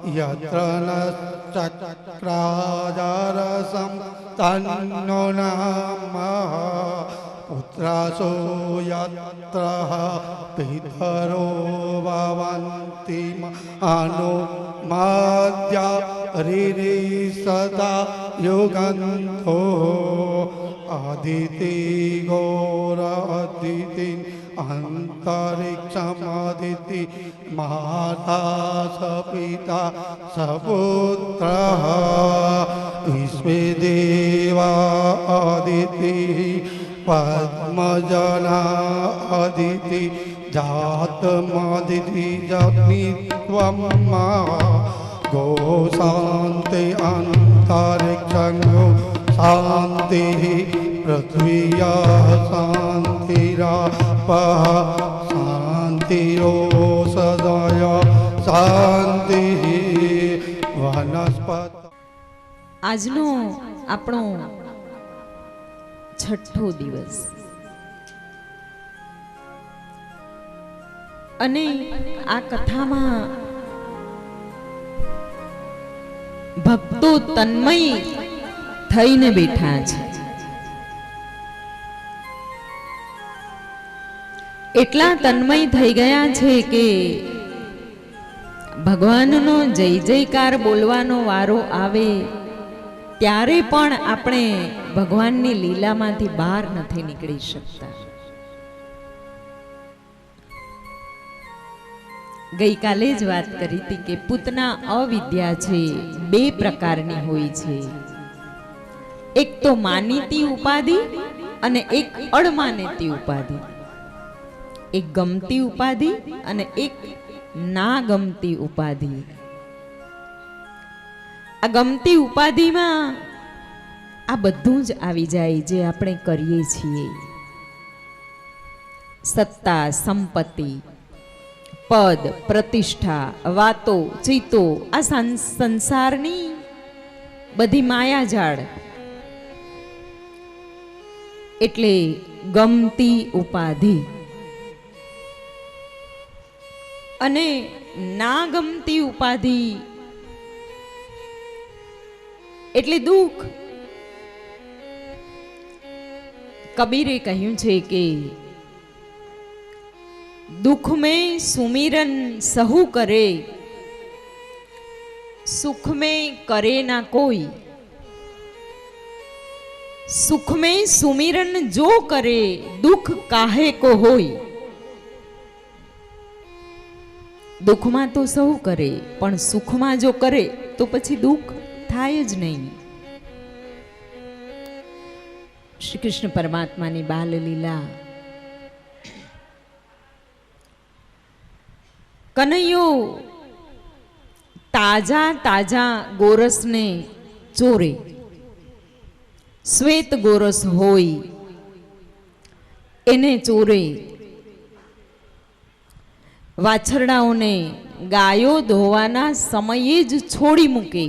यत्र नश्चक्राजारसं तन्नो नामः पुत्रासो यत्र पितरो भवन्ति अनु मध्या ऋरि सदा युगन्तो अदिति घोर अदिति अंतरिक्षमदिति माता स पिता स पुत्रः विश्वे देवा अदिति पद्मजना अदिति जातमदिति जग्नित्वं गो शान्ति अंतरिक्षं शांति पृथ्वीया शांतिरापः शांतिरोषधय शांति वनस्पति। આજનો આપણો છઠ્ઠો દિવસ અને આ કથામાં ભક્તો તન્મય થઈને બેઠા છે. એટલા તન્મય થઈ ગયા છે કે ભગવાનનો જય જયકાર બોલવાનો વારો આવે ત્યારે પણ આપણે ભગવાનની લીલામાંથી બહાર નથી નીકળી શકતા. ગઈકાલે જ વાત કરી હતી કે પૂતના અવિદ્યા છે, બે પ્રકારની હોય છે. એક તો માનીતી ઉપાધિ અને એક અણમાનીતી ઉપાધિ. એક ગમતી ઉપાધિ અને એક ના ગમતી ઉપાધિ. આ ગમતી ઉપાધિમાં આ બધું જ આવી જાય જે આપણે કરીએ છીએ. સત્તા, સંપત્તિ, પદ, પ્રતિષ્ઠા, વાતો, ચીતો, આ સંસારની બધી માયાજાળ એટલે ગમતી ઉપાધિ. અને ના ગમતી ઉપાધિ એટલે દુઃખ. કબીરે કહ્યું છે કે દુઃખ में सुमिरन सहु करे, सुख में करे ना कोई. सुख में सुमिरन जो करे, दुख काहे को होई. દુઃખમાં તો સહુ કરે પણ સુખમાં જો કરે તો પછી દુઃખ થાય જ નહીં. શ્રી કૃષ્ણ પરમાત્માની બાલ લીલા. કનૈયો તાજા તાજા ગોરસને ચોરે. શ્વેત ગોરસ હોય એને ચોરે. વાછરડાઓને ગાયો ધોવાના સમયે જ છોડી મૂકે.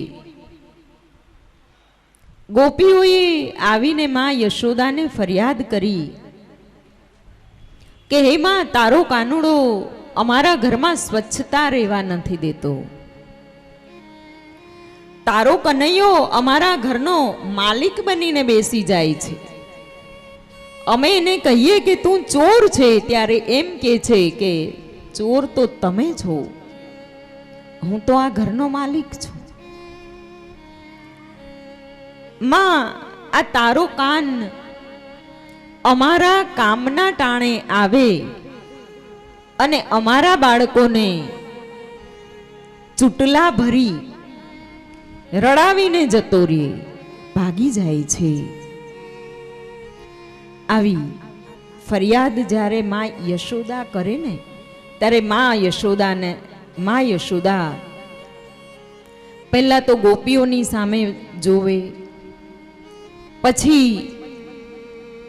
ગોપીઓએ આવીને માં યશોદાને ફરિયાદ કરી કે હે માં, તારો કાનુડો અમારા ઘરમાં સ્વચ્છતા રહેવા નથી દેતો. તારો કનૈયો અમારા ઘરનો માલિક બનીને બેસી જાય છે. અમે એને કહીએ કે તું ચોર છે ત્યારે એમ કે છે કે ચોર તો તમે છો, હું તો આ ઘરનો માલિક છું. માં, આ તારો કાન અમારા કામના ટાણે આવે અને અમારા બાળકોને ચૂંટલા ભરી રડાવીને જતો રહે, ભાગી જાય છે. આવી ફરિયાદ જ્યારે માં યશોદા કરે ને ત્યારે માં યશોદા પહેલા તો ગોપીઓની સામે જોવે, પછી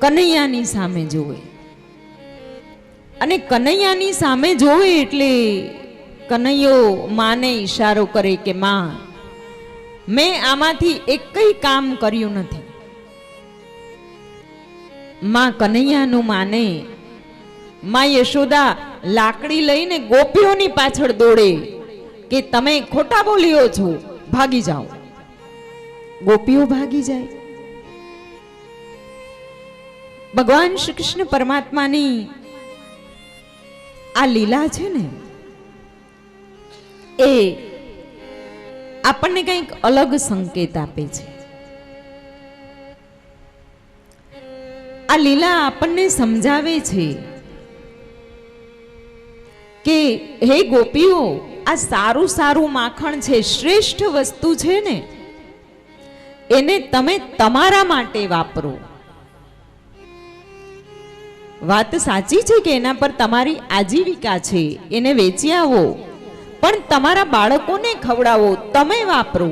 કનૈયાની સામે જોવે. અને કનૈયાની સામે જોવે એટલે કનૈયો માને ઈશારો કરે કે માં, મેં આમાંથી એકય કામ કર્યું નથી. માં કનૈયાનું માને. માં યશોદા લાકડી લઈને ગોપીઓની પાછળ દોડે કે તમે ખોટા બોલ્યો છો, ભાગી જાઓ. ગોપીઓ ભાગી જાય. ભગવાન શ્રી કૃષ્ણ પરમાત્માની આ લીલા છે ને, એ આપણને કંઈક અલગ સંકેત આપે છે. આ લીલા આપણને સમજાવે છે કે હે ગોપીઓ, આ સારું સારું માખણ છે, શ્રેષ્ઠ વસ્તુ છે ને, એને તમે તમારા માટે વાપરો. વાત સાચી છે કે એના પર તમારી આજીવિકા છે, એને વેચી આવો, પણ તમારા બાળકોને ખવડાવો, તમે વાપરો.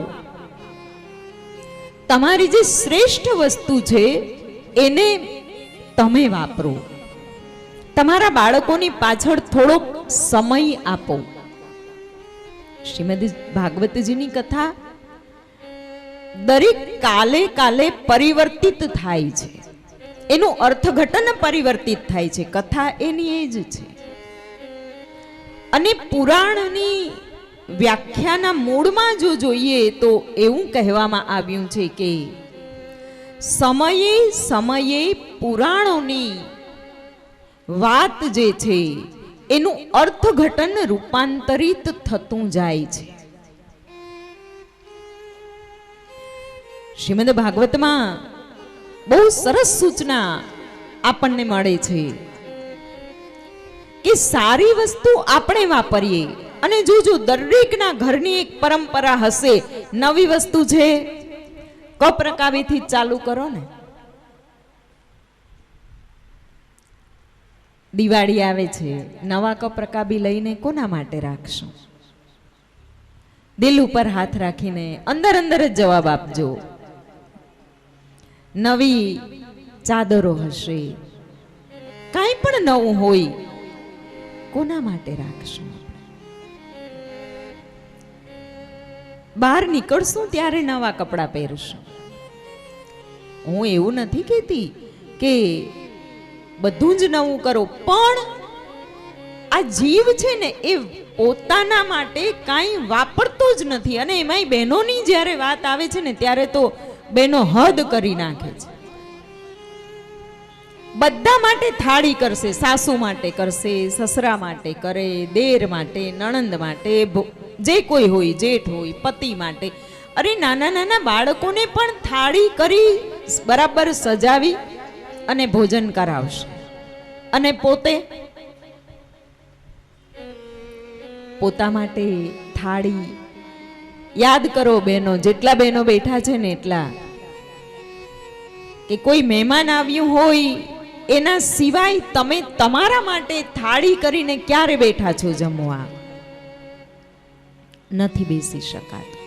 તમારી જે શ્રેષ્ઠ વસ્તુ છે એને તમે વાપરો. તમારા બાળકોની પાછળ થોડોક સમય આપો. શ્રીમદ ભાગવતજીની કથા દરેક કાલે કાલે પરિવર્તિત થાય છે, એનું અર્થઘટન પરિવર્તિત થાય છે. કથા એની એ જ છે. અને પુરાણની વ્યાખ્યાના મૂળમાં જો જોઈએ તો એવું કહેવામાં આવ્યું છે કે સમયે સમયે પુરાણોની વાત જે છે એનું અર્થઘટન રૂપાંતરિત થતું જાય છે. શ્રીમદ ભાગવતમાં બહુ સરસ સૂચના આપણને મળે છે કે સારી વસ્તુ આપણે વાપરીએ. અને જો દરેકના ઘરની એક પરંપરા હશે, નવી વસ્તુ છે, કપરકાવીથી ચાલુ કરો ને. દિવાળી આવે છે, નવા કપરકાબી લઈને કોના માટે રાખશો? દિલ ઉપર હાથ રાખીને અંદર અંદર જ જવાબ આપજો. નવી ચાદરો હશે, કાંઈ પણ નવું હોય, કોના માટે રાખશું? બહાર નીકળશું ત્યારે નવા કપડાં પહેરશું. હું એવું નથી કહેતી કે બધું જ નવું કરો, પણ આ જીવ છે ને એ પોતાના માટે કાંઈ વાપરતો જ નથી. અને એમાંય બહેનોની જ્યારે વાત આવે છે ને ત્યારે તો બહેનો હદ કરી નાખે છે. બધા માટે થાળી કરશે, સાસુ માટે કરશે, સસરા માટે કરે, દેર માટે, નણંદ માટે, જે કોઈ હોય, જેઠ હોય, પતિ માટે. અરે નાના નાના બાળકોને પણ થાળી કરી બરાબર સજાવી અને ભોજન કરાવશે. અને પોતા માટે થાળી. યાદ કરો બહેનો, જેટલા બહેનો બેઠા છે ને એટલા, કે કોઈ મહેમાન આવ્યું હોય એના સિવાય તમે તમારા માટે થાળી કરીને ક્યારે બેઠા છો જમવા? નથી બેસી શકાતું.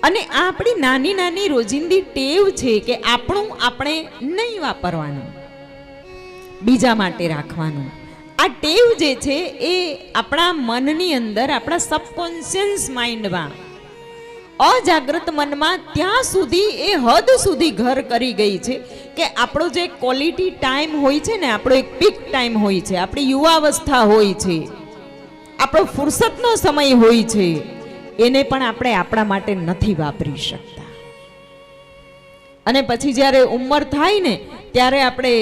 અને આ આપણી નાની નાની રોજિંદી ટેવ છે કે આપણું આપણે નહીં વાપરવાનું, બીજા માટે રાખવાનું. આ ટેવ જે છે એ આપણા મનની અંદર, આપણા સબકોન્શિયસ માઇન્ડમાં, અજાગ્રત મનમાં ત્યાં સુધી એ હદ સુધી ઘર કરી ગઈ છે કે આપણો જે ક્વોલિટી ટાઈમ હોય છે ને, આપણો એક પીક ટાઈમ હોય છે, આપણી યુવાવસ્થા હોય છે, આપણો ફુરસતનો સમય હોય છે, એને પણ આપણે આપણા માટે નથી વાપરી શકતા. અને પછી જ્યારે ઉંમર થાય ને ત્યારે આપણે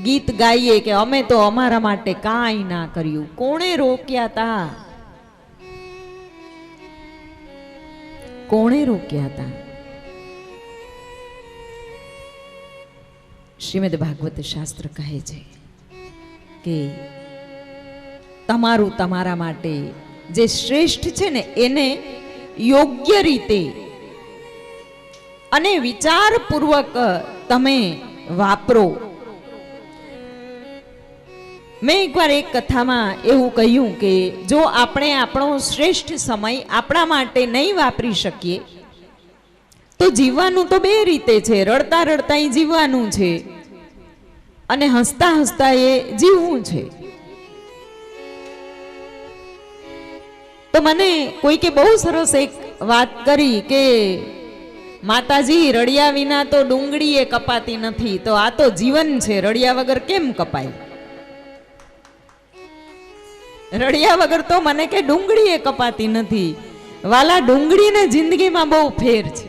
ગીત ગાઈએ કે અમે તો અમારા માટે કાંઈ ના કર્યું. કોણે રોક્યા તા? કોણે રોક્યા હતા? શ્રીમદ ભાગવત શાસ્ત્ર કહે છે કે તમારું તમારા માટે જે શ્રેષ્ઠ છે ને એને યોગ્ય રીતે અને વિચારપૂર્વક તમે વાપરો. મેં એકવાર એક કથામાં એવું કહ્યું કે જો આપણે આપણો શ્રેષ્ઠ સમય આપણા માટે નહીં વાપરી શકીએ તો જીવવાનું તો બે રીતે છે. રડતા રડતા જીવવાનું છે અને હસતા હસતા એ જીવવું છે. તો મને કોઈકે બહુ સરસ એક વાત કરી કે માતાજી, રડ્યા વિના તો ડુંગળી એ કપાતી નથી. તો આ તો જીવન છે, રડ્યા વગર કેમ કપાય? રડ્યા વગર તો મને કે ડુંગળી એ કપાતી નથી. વાલા, ડુંગળીને જિંદગીમાં બહુ ફેર છે.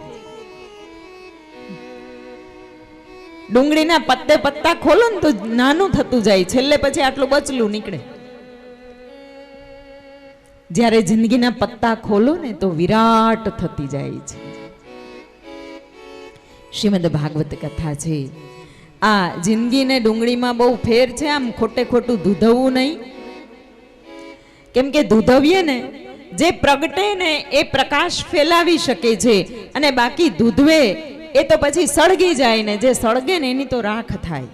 ડુંગળીના પત્તે પત્તા ખોલો ને તો નાનું થતું જાય, છેલ્લે પછી આટલું બચલું નીકળે. જ્યારે જિંદગીના પત્તા ખોલો ને તો વિરાટ થતી જાય છે. શ્રીમદ ભાગવત કથા છે. આ જિંદગીને ડુંગળીમાં બહુ ફેર છે. આમ ખોટે ખોટું દૂધવવું નહીં. કેમ કે દૂધવીએ ને, જે પ્રગટે ને એ પ્રકાશ ફેલાવી શકે છે, અને બાકી દૂધવે એ તો પછી સળગી જાય ને, જે સળગે ને એની તો રાખ થાય.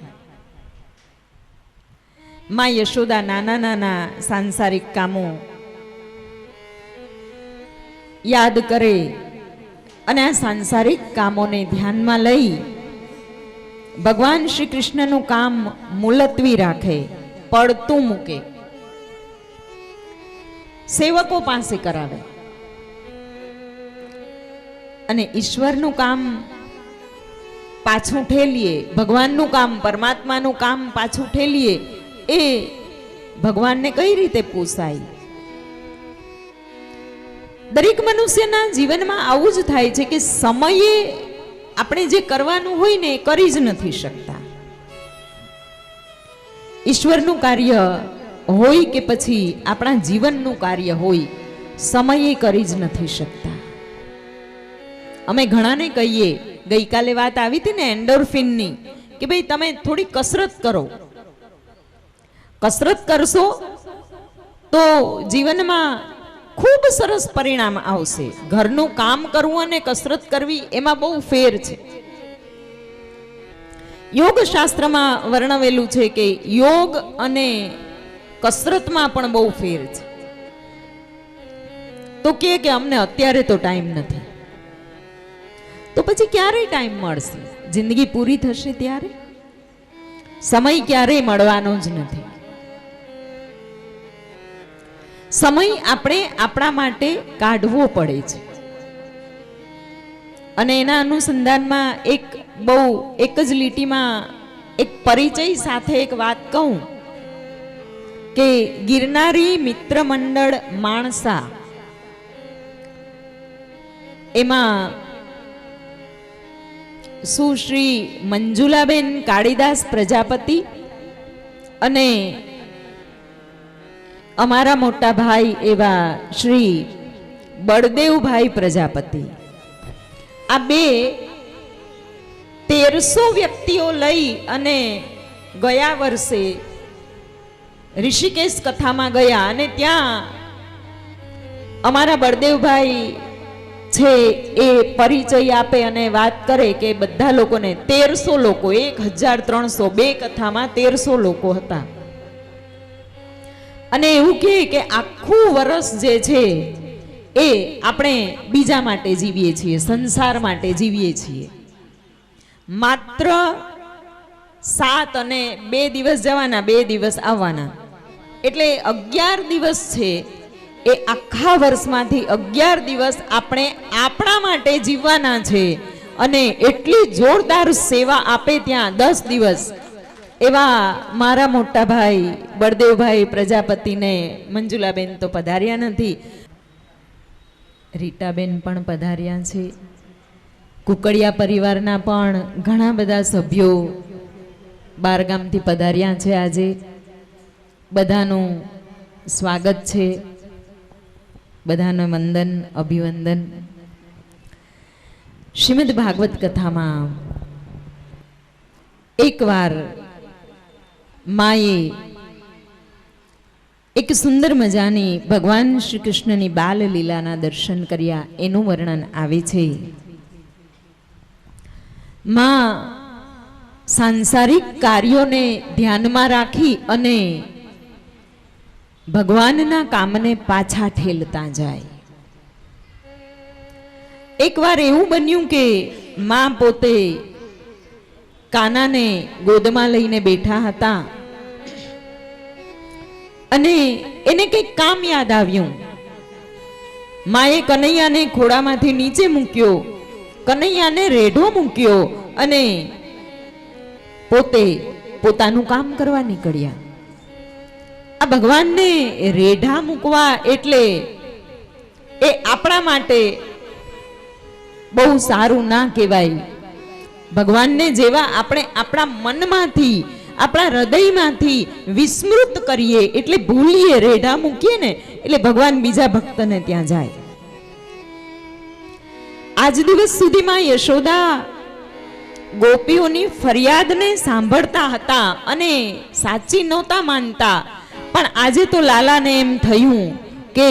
માં યશોદા નાના નાના સાંસારિક કામો યાદ કરે અને આ સાંસારિક કામોને ધ્યાનમાં લઈ ભગવાન શ્રી કૃષ્ણનું કામ મુલતવી રાખે, પડતું મૂકે, સેવકો પાસે કરાવે અને ઈશ્વરનું કામ પાછું ઠેલીએ, ભગવાનનું કામ, પરમાત્માનું કામ પાછું ઠેલીએ, એ ભગવાનને કઈ રીતે પોસાય? દરેક મનુષ્યના જીવનમાં આવું જ થાય છે કે સમયે આપણે જે કરવાનું હોય ને એ કરી જ નથી શકતા. ઈશ્વરનું કાર્ય હોય કે પછી આપણા જીવનનું કાર્ય હોય, સમયે કરી જ નથી શકતા. અમે ઘણાને કહીએ, ગઈકાલે વાત આવી હતી ને એન્ડોર્ફિનની, કે ભાઈ તમે થોડી કસરત કરો. કસરત કરશો તો જીવનમાં ખૂબ સરસ પરિણામ આવશે. ઘરનું કામ કરવું અને કસરત કરવી એમાં બહુ ફેર છે. યોગ શાસ્ત્રમાં વર્ણવેલું છે કે યોગ અને કસરતમાં પણ બહુ ફેર છે. તો કે અમને અત્યારે તો ટાઈમ નથી. તો પછી ક્યારે ટાઈમ મળશે? જિંદગી પૂરી થશે ત્યારે? સમય ક્યારેય મળવાનો જ નથી. સમય આપણે આપણા માટે કાઢવો પડે છે. અને એના અનુસંધાનમાં એક જ લીટીમાં એક પરિચય સાથે એક વાત કહું કે ગિરનારી મિત્ર મંડળ માણસા, એમાં સુશ્રી મંજુલાબેન કાળીદાસ પ્રજાપતિ અને અમારા મોટા ભાઈ એવા શ્રી બળદેવભાઈ પ્રજાપતિ, આ બે 1300 વ્યક્તિઓ લઈ અને ગયા વર્ષે ઋષિકેશ કથામાં ગયા. અને ત્યાં અમારા બળદેવભાઈ છે એ પરિચય આપે અને વાત કરે કે બધા લોકોને 1300 લોકો, 1300, બે કથામાં 1300 લોકો હતા. અને એવું કે આખું વર્ષ જે છે એ આપણે બીજા માટે જીવીએ છીએ, સંસાર માટે જીવીએ છીએ. માત્ર 7 અને 2 દિવસ જવાના, 2 દિવસ આવવાના, એટલે 11 દિવસ છે. એ આખા વર્ષમાંથી 11 દિવસ આપણે આપણા માટે જીવવાના છે. અને એટલી જોરદાર સેવા આપે ત્યાં 10 દિવસ. એવા મારા મોટા ભાઈ બળદેવભાઈ પ્રજાપતિને મંજુલાબેન તો પધાર્યા નથી, રીટાબેન પણ પધાર્યા છે. કુકડિયા પરિવારના પણ ઘણા બધા સભ્યો બારગામથી પધાર્યા છે. આજે બધાનું સ્વાગત છે, બધાને વંદન, અભિવંદન. શ્રીમદ ભાગવત કથામાં એકવાર માએ એક સુંદર મજાની ભગવાન શ્રી કૃષ્ણની બાલ લીલાના દર્શન કર્યા, એનું વર્ણન આવે છે. માં સાંસારિક કાર્યોને ધ્યાનમાં રાખી અને ભગવાનના કામને પાછા ઠેલતા જાય. એકવાર એવું બન્યું કે માં પોતે કાનાને ગોદમાં લઈને બેઠા હતા અને એને કંઈક કામ યાદ આવ્યું. માએ કનૈયાને ખોડામાંથી નીચે મૂક્યો, કનૈયાને રેઢો મૂક્યો અને પોતે પોતાનું કામ કરવા નીકળ્યા. આ ભગવાનને રેઢા મૂકવા એટલે એ આપણા માટે બહુ સારું ના કહેવાય. ભગવાનને જેવા આપણે આપણા મનમાંથી, આપણા હૃદયમાંથી વિસ્મૃત કરીએ એટલે ભૂલીએ, રેઢા મૂકીએ ને એટલે ભગવાન બીજા ભક્તને ત્યાં જાય. આજ દિવસ સુધીમાં યશોદા ગોપીઓની ફરિયાદને સાંભળતા હતા અને સાચી નહોતા માનતા. પણ આજે તો લાલાને એમ થયું કે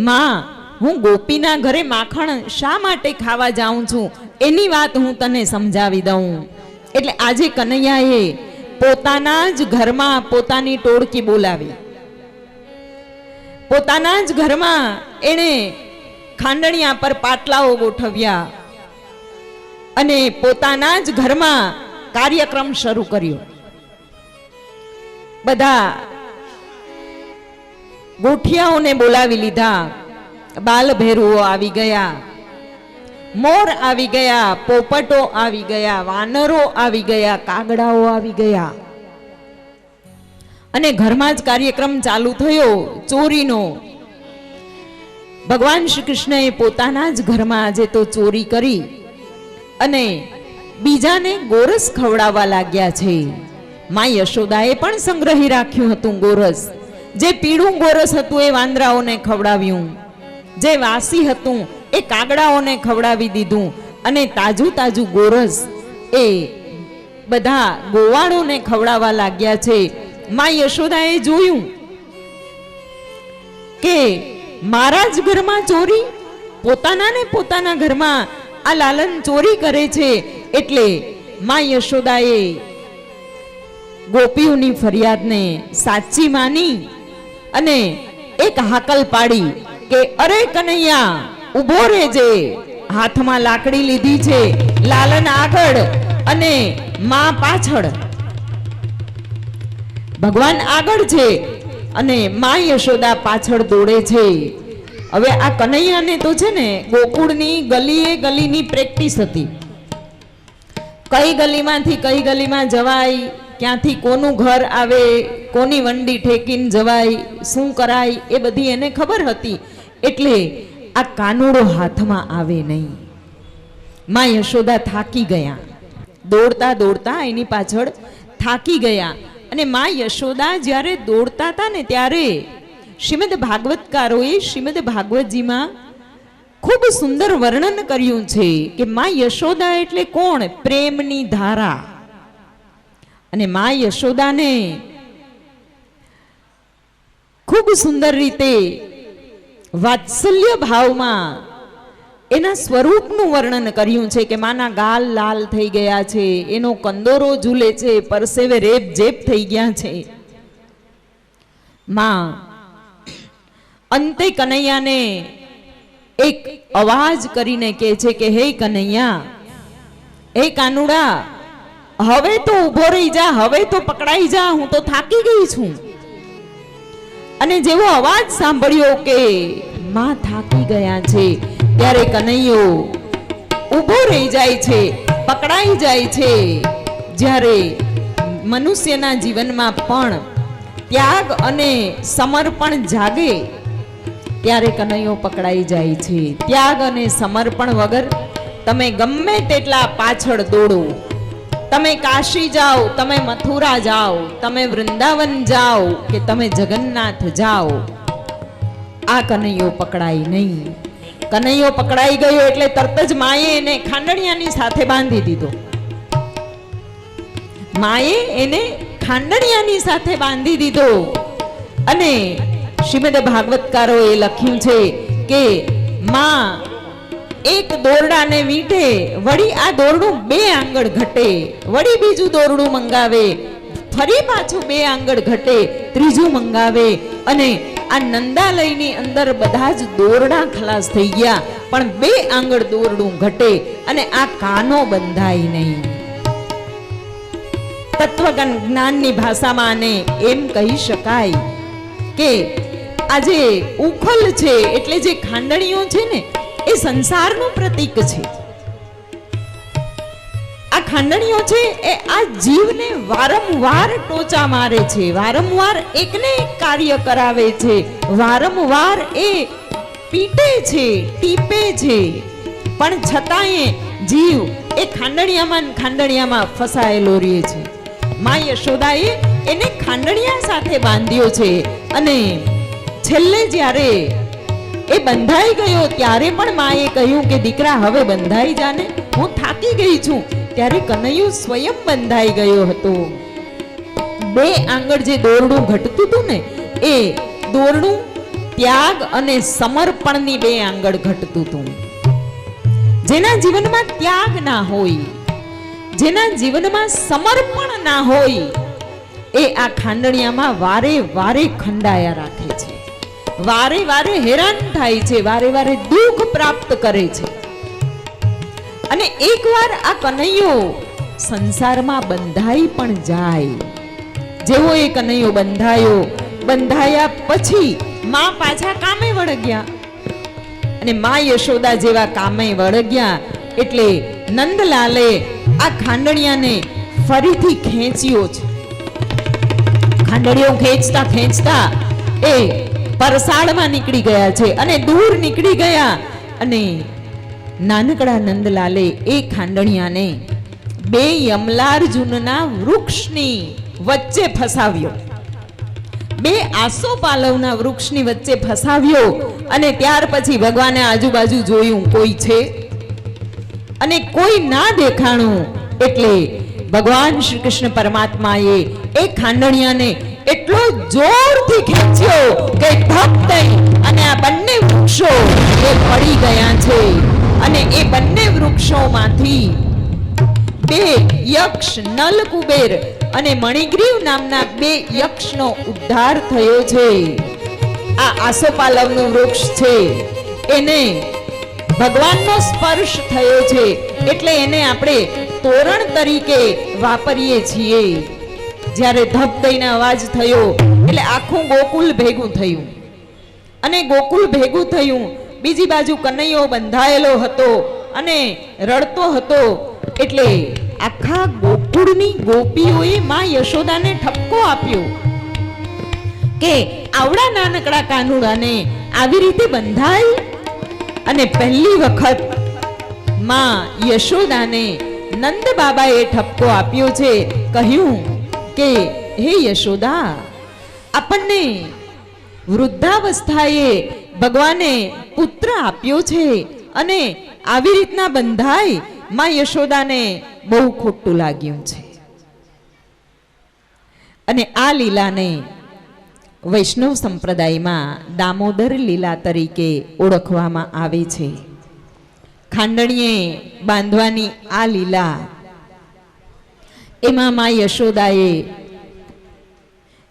માં, હું ગોપીના ઘરે માખણ શા માટે ખાવા જાઉં છું એની વાત હું તને સમજાવી દઉં. એટલે આજે કનૈયાએ પોતાના જ ઘરમાં પોતાની ટોળકી બોલાવી. પોતાના જ ઘરમાં એણે ખાંડણિયા પર પાટલાઓ ગોઠવ્યા અને પોતાના જ ઘરમાં કાર્યક્રમ શરૂ કર્યો. બધા ગોઠિયાઓને બોલાવી લીધા. બાલ ભેરુઓ આવી ગયા, મોર આવી ગયા, પોપટો આવી ગયા, વાનરો આવી ગયા, કાગડાઓ આવી ગયા અને ઘરમાં જ કાર્યક્રમ ચાલુ થયો ચોરીનો. ભગવાન શ્રી કૃષ્ણએ પોતાના જ ઘરમાં આજે તો ચોરી કરી અને બીજાને ગોરસ ખવડાવવા લાગ્યા છે. માં યશોદાએ પણ સંગ્રહી રાખ્યું હતું ગોરસ. જે પીળું ગોરસ હતું એ વાંદરાઓને ખવડાવ્યું, જે વાસી હતું એ કાગડાઓને ખવડાવી દીધું અને તાજું તાજું ગોરસ એ બધા ગોવાળોને ખવડાવવા લાગ્યા છે. માં યશોદાએ જોયું કે મારા જ ઘરમાં ચોરી, પોતાના ને પોતાના ઘરમાં આ લાલન ચોરી કરે છે. એટલે માં યશોદાએ ગોપીઓની ફરિયાદને સાચી માની અને એક હાકલ પાડી કે અરે કનૈયા, ઉભો રહેજે. હાથમાં લાકડી લીધી છે, લાલન આગળ અને માં પાછળ. ભગવાન આગળ છે અને માં યશોદા પાછળ દોડે છે. હવે આ કનૈયાને તો છે ને ગોકુળની ગલીએ ગલીની પ્રેક્ટિસ હતી. કઈ ગલીમાંથી કઈ ગલીમાં જવાય, ક્યાંથી કોનું ઘર આવે, કોની વંડી ઠેકીને જવાય, શું કરાય એ બધી એને ખબર હતી. એટલે આ કાનુડો હાથમાં આવે નહીં. માં યશોદા થાકી ગયા, દોડતા દોડતા એની પાછળ થાકી ગયા. અને માં યશોદા જ્યારે દોડતા હતા ને ત્યારે શ્રીમદ ભાગવતકારોએ શ્રીમદ ભાગવતજીમાં ખૂબ સુંદર વર્ણન કર્યું છે કે માં યશોદા એટલે કોણ? પ્રેમની ધારા. અને માં યશોદાને ખૂબ સુંદર રીતે વાત્સલ્ય ભાવમાં એના સ્વરૂપનું વર્ણન કર્યું છે કે માના ગાલ લાલ થઈ ગયા છે, એનો કંદોરો ઝૂલે છે, પરસેવે રેપ જેપ થઈ ગયા છે. માં અંતે કનૈયાને એક અવાજ કરીને કહે છે કે હે કનૈયા, હે કાનુડા, હવે તો ઊભો રહી જા, હવે તો પકડાઈ જા, હું તો થાકી ગઈ છું. અને જેવો અવાજ સાંભળ્યો કે માં થાકી ગયા છે ત્યારે કનૈયો ઊભો રહી જાય છે, પકડાઈ જાય છે. જ્યારે મનુષ્યના જીવનમાં પણ ત્યાગ અને સમર્પણ જાગે ત્યારે કનૈયો પકડાઈ જાય છે. ત્યાગ અને સમર્પણ વગર તમે ગમે તેટલા પાછળ દોડો, તમે કાશી જાઓ, તમે મથુરા જાઓ, તમે વૃંદાવન જાઓ કે તમે જગન્નાથ જાઓ, આ કનૈયો પકડાય નહીં. કનૈયો પકડાઈ ગયો એટલે તરત જ માએ એને ખાંડણિયાની સાથે બાંધી દીધો. માએ એને ખાંડણિયાની સાથે બાંધી દીધો. અને શ્રીમદ ભાગવતકારોએ લખ્યું છે કે માં એક દોરડાને વીંટે, વળી આ દોરડું 2 આંગળ ઘટે, વળી બીજું દોરડું મંગાવે, ફરી પાછું 2 આંગળ ઘટે, ત્રીજું મંગાવે. અને આ નંદાલયની અંદર બધા જ દોરડા ખલાસ થઈ ગયા, પણ 2 આંગળ દોરડું ઘટે અને આ કાનો બંધાય નહીં. તત્વજ્ઞાનની ભાષામાં આને એમ કહી શકાય કે આજે ઉખલ છે એટલે જે ખાંડણીઓ છે ને એ સંસારનું પ્રતીક છે. આ ખાંડણીઓ છે એ આ જીવને વારંવાર ટોચા મારે છે, વારંવાર એકને એક કાર્ય કરાવે છે, વારંવાર એ પીટે છે, ટીપે છે, પણ છતાંય જીવ એ ખાંડણીયામાં ફસાયેલો રહે છે. માં યશોદાએ એને ખાંડણીયા સાથે બાંધ્યો છે અને છેલ્લે જ્યારે એ બંધાઈ ગયો ત્યારે પણ માએ કહ્યું કે દીકરા હવે બંધાઈ જાને, હું થાકી ગઈ છું. ત્યારે કનૈયો સ્વયં બંધાઈ ગયો હતો. 2 આંગળ જે દોરડું ઘટતું હતું ને એ દોરડું ત્યાગ અને સમર્પણની 2 આંગળ ઘટતું હતું. જેના જીવનમાં ત્યાગ ના હોય, જેના જીવનમાં સમર્પણ ના હોય, એ આ ખાંડણીયામાં વારે વારે ખંડાયા રાખે છે, વારે વારે હેરાન થાય છે, વારે વારે દુઃખ પ્રાપ્ત કરે છે. અને એકવાર આ કનૈયો સંસારમાં બંધાઈ પણ જાય, જેવો એ કનૈયો બંધાયા પછી માં પાછા કામે વળગ્યા અને માં યશોદા જેવા કામે વળગ્યા એટલે નંદલાલે આ ખાંડણીયાને ફરીથી ખેંચ્યો છે. ખાંડણીઓ ખેંચતા ખેંચતા એ પરસાળમાં નીકળી ગયા છે અને દૂર નીકળી ગયા અને નાનકડા નંદલાલે એ ખાંડણીયાને 2 યમલાર્જુનના વૃક્ષની વચ્ચે ફસાવ્યો, 2 આસોપાલવના વૃક્ષની વચ્ચે ફસાવ્યો. અને ત્યાર પછી ભગવાને આજુબાજુ જોયું, કોઈ છે અને કોઈ ના દેખાણું. એટલે ભગવાન શ્રી કૃષ્ણ પરમાત્માએ એ ખાંડણીયાને એટલો જોરથી ખેંચ્યો કે ધપ દઈ અને આ બંને વૃક્ષો એ પડી ગયા છે. અને એ બંને વૃક્ષોમાંથી 2 યક્ષ નલ કુબેર અને મણિગ્રીવ નામના 2 યક્ષનો ઉદ્ધાર થયો છે. આ આસોપાલવનું વૃક્ષ છે એને ભગવાનનો સ્પર્શ થયો છે એટલે એને આપણે તોરણ તરીકે વાપરીએ છીએ. જ્યારે ધપ દઈને અવાજ થયો એટલે આખું ગોકુલ ભેગું થયું અને ગોકુલ ભેગું થયું. બીજી બાજુ કનૈયો બંધાયેલો હતો અને રડતો હતો. એટલે આખા ગોકુળની ગોપીઓએ માં યશોદાને ઠપકો આપ્યો કે આવડા નાનકડા કાનુડાને આવી રીતે બંધાય. અને પહેલી વખત માં યશોદાને નંદ બાબાએ ઠપકો આપ્યો છે, કહ્યું કે હે યશોદા, આપણને વૃદ્ધાવસ્થાએ ભગવાને પુત્ર આપ્યો છે અને આવી રીતના બંધાય. માં યશોદાને બહુ ખોટું લાગ્યું છે. અને આ લીલાને વૈષ્ણવ સંપ્રદાયમાં દામોદર લીલા તરીકે ઓળખવામાં આવે છે. ખાંડણીએ બાંધવાની આ લીલા, એમાં માં યશોદાએ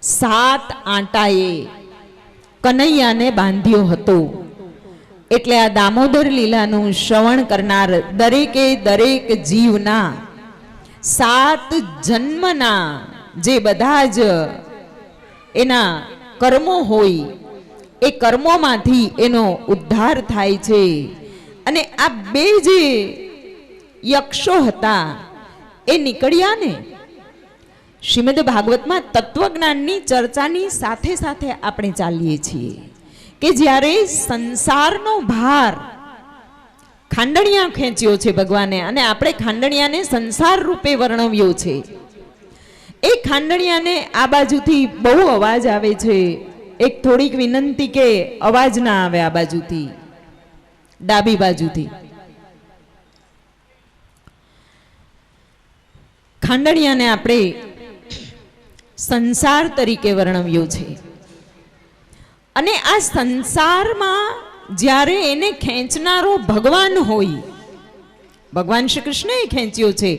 7 આંટાએ કનૈયાને બાંધ્યો હતો. એટલે આ દામોદર લીલાનું શ્રવણ કરનાર દરેક જીવના 7 જન્મના જે બધા જ એના કર્મો હોય એ કર્મોમાંથી એનો ઉદ્ધાર થાય છે. અને આ 2 જે યક્ષો હતા એ નીકળ્યા ને. શ્રીમદ ભાગવતમાં તત્વજ્ઞાનની ચર્ચાની સાથે સાથે આપણે ચાલીએ છીએ કે જ્યારે સંસારનો ભાર ખાંડણીયા ખેંચ્યો છે ભગવાને અને આપણે ખાંડણીયાને સંસાર રૂપે વર્ણવ્યો છે. એ ખાંડણીયાને આ બાજુથી બહુ અવાજ આવે છે. એક થોડીક વિનંતી કે અવાજ ના આવે આ બાજુથી, ડાબી બાજુથી. ખાંડણીયાને આપણે સંસાર તરીકે વર્ણવ્યો છે. અને આ સંસારમાં જ્યારે એને ખેંચનારો ભગવાન હોય, ભગવાન શ્રી કૃષ્ણએ ખેંચ્યો છે.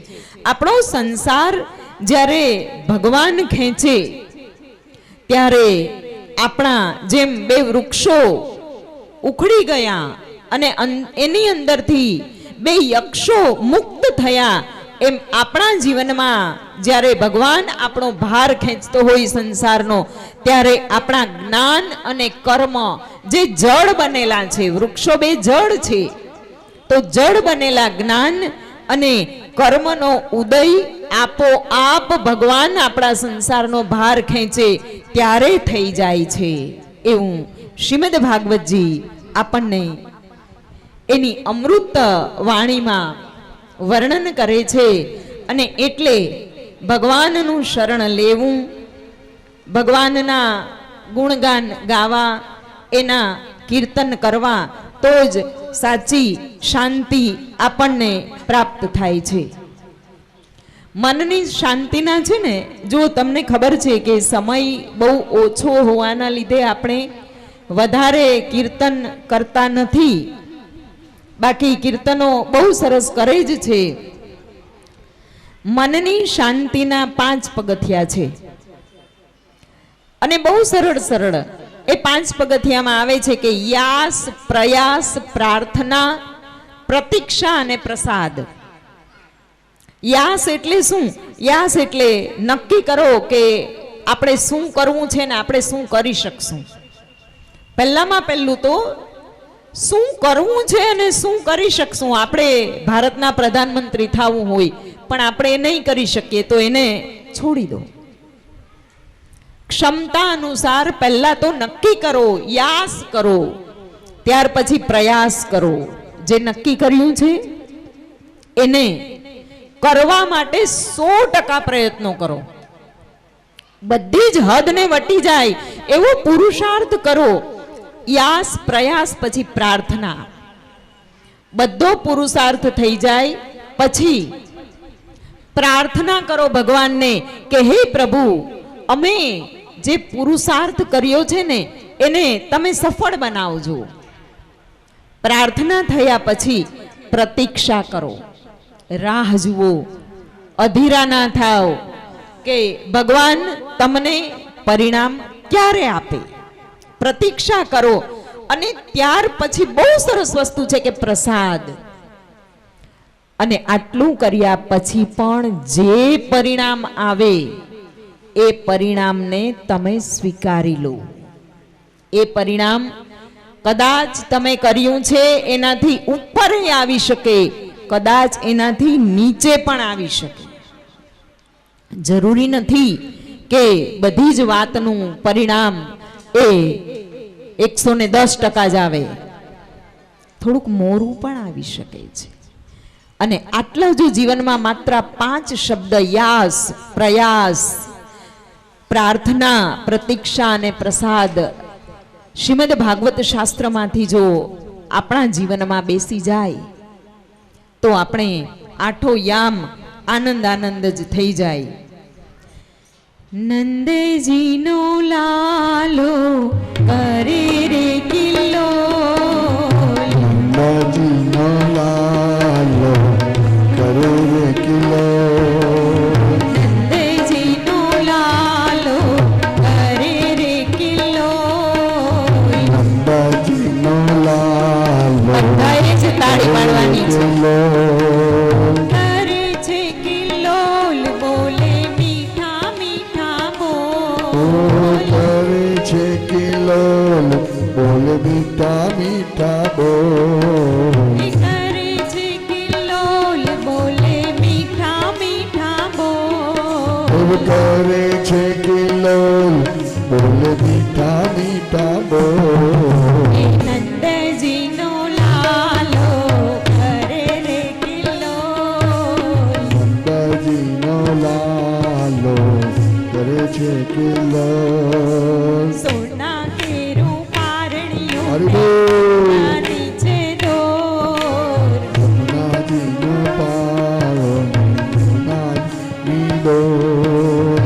આપણો સંસાર જ્યારે ભગવાન ખેંચે ત્યારે આપણા જેમ 2 વૃક્ષો ઉખડી ગયા અને એની અંદરથી 2 યક્ષો મુક્ત થયા, એમ આપણા જીવનમાં જ્યારે ભગવાન આપણો ભાર ખેંચતો હોય સંસારનો, ત્યારે આપણા જ્ઞાન અને કર્મ જે જળ બનેલા છે, વૃક્ષો 2 જળ છે, તો જળ બનેલા જ્ઞાન અને કર્મનો ઉદય આપોઆપ ભગવાન આપણા સંસારનો ભાર ખેંચે ત્યારે થઈ જાય છે એવું શ્રીમદ ભાગવતજી આપણને એની અમૃત વાણીમાં વર્ણન કરે છે. અને એટલે ભગવાનનું શરણ લેવું, ભગવાનના ગુણગાન ગાવા, એના કીર્તન કરવા, તો જ સાચી શાંતિ આપણને પ્રાપ્ત થાય છે. મનની શાંતિના છે ને, જો તમને ખબર છે કે સમય બહુ ઓછો હોવાના લીધે આપણે વધારે કીર્તન કરતા નથી, બાકી કીર્તનો બહુ સરસ કરે જ છે. મનની શાંતિના 5 પગથિયા છે અને બહુ સરળ સરળ એ 5 પગથિયામાં આવે છે કે યાસ, પ્રયાસ, પ્રાર્થના, પ્રતીક્ષા અને પ્રસાદ. યાસ એટલે શું? યાસ એટલે નક્કી કરો કે આપણે શું કરવું છે ને આપણે શું કરી શકશું. પહેલામાં પહેલું તો શું કરવું છે અને શું કરી શકશું. આપણે ભારતના પ્રધાનમંત્રી થવું હોય પણ આપણે નહીં કરી શકીએ તો એને છોડી દો. ક્ષમતા અનુસાર પહેલા તો નક્કી કરો, યાસ કરો, ત્યાર પછી પ્રયાસ કરો. જે નક્કી કર્યું છે એને કરવા માટે 100% પ્રયત્નો કરો. બધી જ હદને વટી જાય એવો પુરુષાર્થ કરો. યાસ, પ્રયાસ, પછી પ્રાર્થના. બધો પુરુષાર્થ થઈ જાય પછી પ્રાર્થના કરો ભગવાનને કે હે પ્રભુ, અમે જે પુરુષાર્થ કર્યો છે ને એને તમે સફળ બનાવજો. પ્રાર્થના થયા પછી પ્રતીક્ષા કરો, રાહ જુઓ, અધીરા ના થાવ કે ભગવાન તમને પરિણામ ક્યારે આપે. પ્રતીક્ષા કરો અને ત્યાર પછી બહુ સરસ વસ્તુ છે કે પ્રસાદ. અને આટલું કર્યા પછી પણ જે પરિણામ આવે એ પરિણામને તમે સ્વીકારી લો. એ પરિણામ કદાચ તમે કર્યું છે એનાથી ઉપર આવી શકે, કદાચ એનાથી નીચે પણ આવી શકે. જરૂરી નથી કે બધી જ વાતનું પરિણામ એ 110% જ આવે, થોડુંક મોરું પણ આવી શકે છે. અને આટલા જો જીવનમાં માત્ર 5 શબ્દ યાસ, પ્રયાસ, પ્રાર્થના, પ્રતીક્ષા અને પ્રસાદ શ્રીમદ ભાગવત શાસ્ત્રમાંથી જો આપણા જીવનમાં બેસી જાય તો આપણે આઠો યામ આનંદ આનંદ જ થઈ જાય. નંદજીનો લાલો કરે રે કિલ્લો, નંદજીનો લાલો કરે રે કિલ્લો, નંદજીનો લાલો કરે રે કિલ્લો, નંદજીનો લાલો બધાએ જ તાળી પાડવાની છે. કિલ્લો, કરે છે કિલ્લોલ, બોલે મીઠા મીઠા બોલ, કરે છે કિલ્લો, બોલે મીઠા મીઠા બોલ, કરે છે કિલ્લોલ, બોલે મીઠા મીઠા બોલ, કરે છે કિલ્લો, બોલે મીઠા મીઠા બોલ. નંદજીનો લાલો કરે રે કિલ્લોલ, નંદજીનો લાલો કરે છે કિલ્લો, સોના કેરું પારણિયું હરિ બોલ. નીચે દોર, નંદજીનો પારો નંદજીનો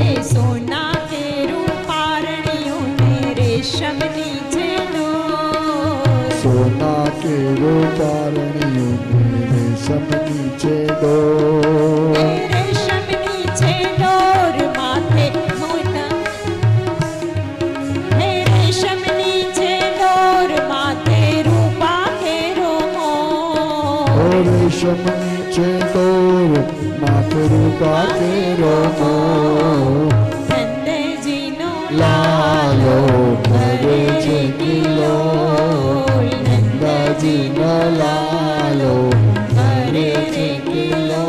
એ સોના કેરું પારણિયું ને રેશમ નીચે દોર, સોના કેરો પારણિયું રેશમ નીચે દો, એ રેશમ નીચે દોર માથે મોતા, હે રેશમ નીચે દોર માથે રૂપા કેરો મોર, રેશમ નીચે દોર માથે રૂપા કેરો મોર, નંદજીનો લાલો કરે છે કિલ્લો, નંદજીનો લાલો કરે છે કિલ્લો,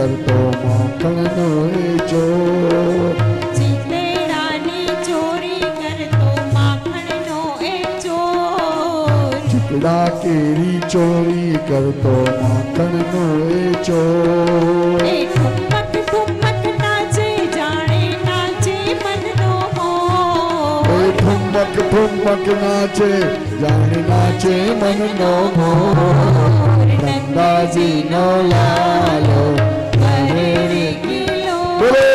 કરતો માખણનો એ ચોર. ચીતેડાની ચોરી કરતો માખણનો એ ચોર. ચીકડા કેરી ચોરી કરતો માખણનો એ ચોર. એ ઠુમક ઠુમક નાચે જાણે નાચે મનનો મોર. એ ઠુમક ઠુમક નાચે જાણે નાચે મનનો મોર. નંદાજીનો લાલો કરે રે કિલો. બોલો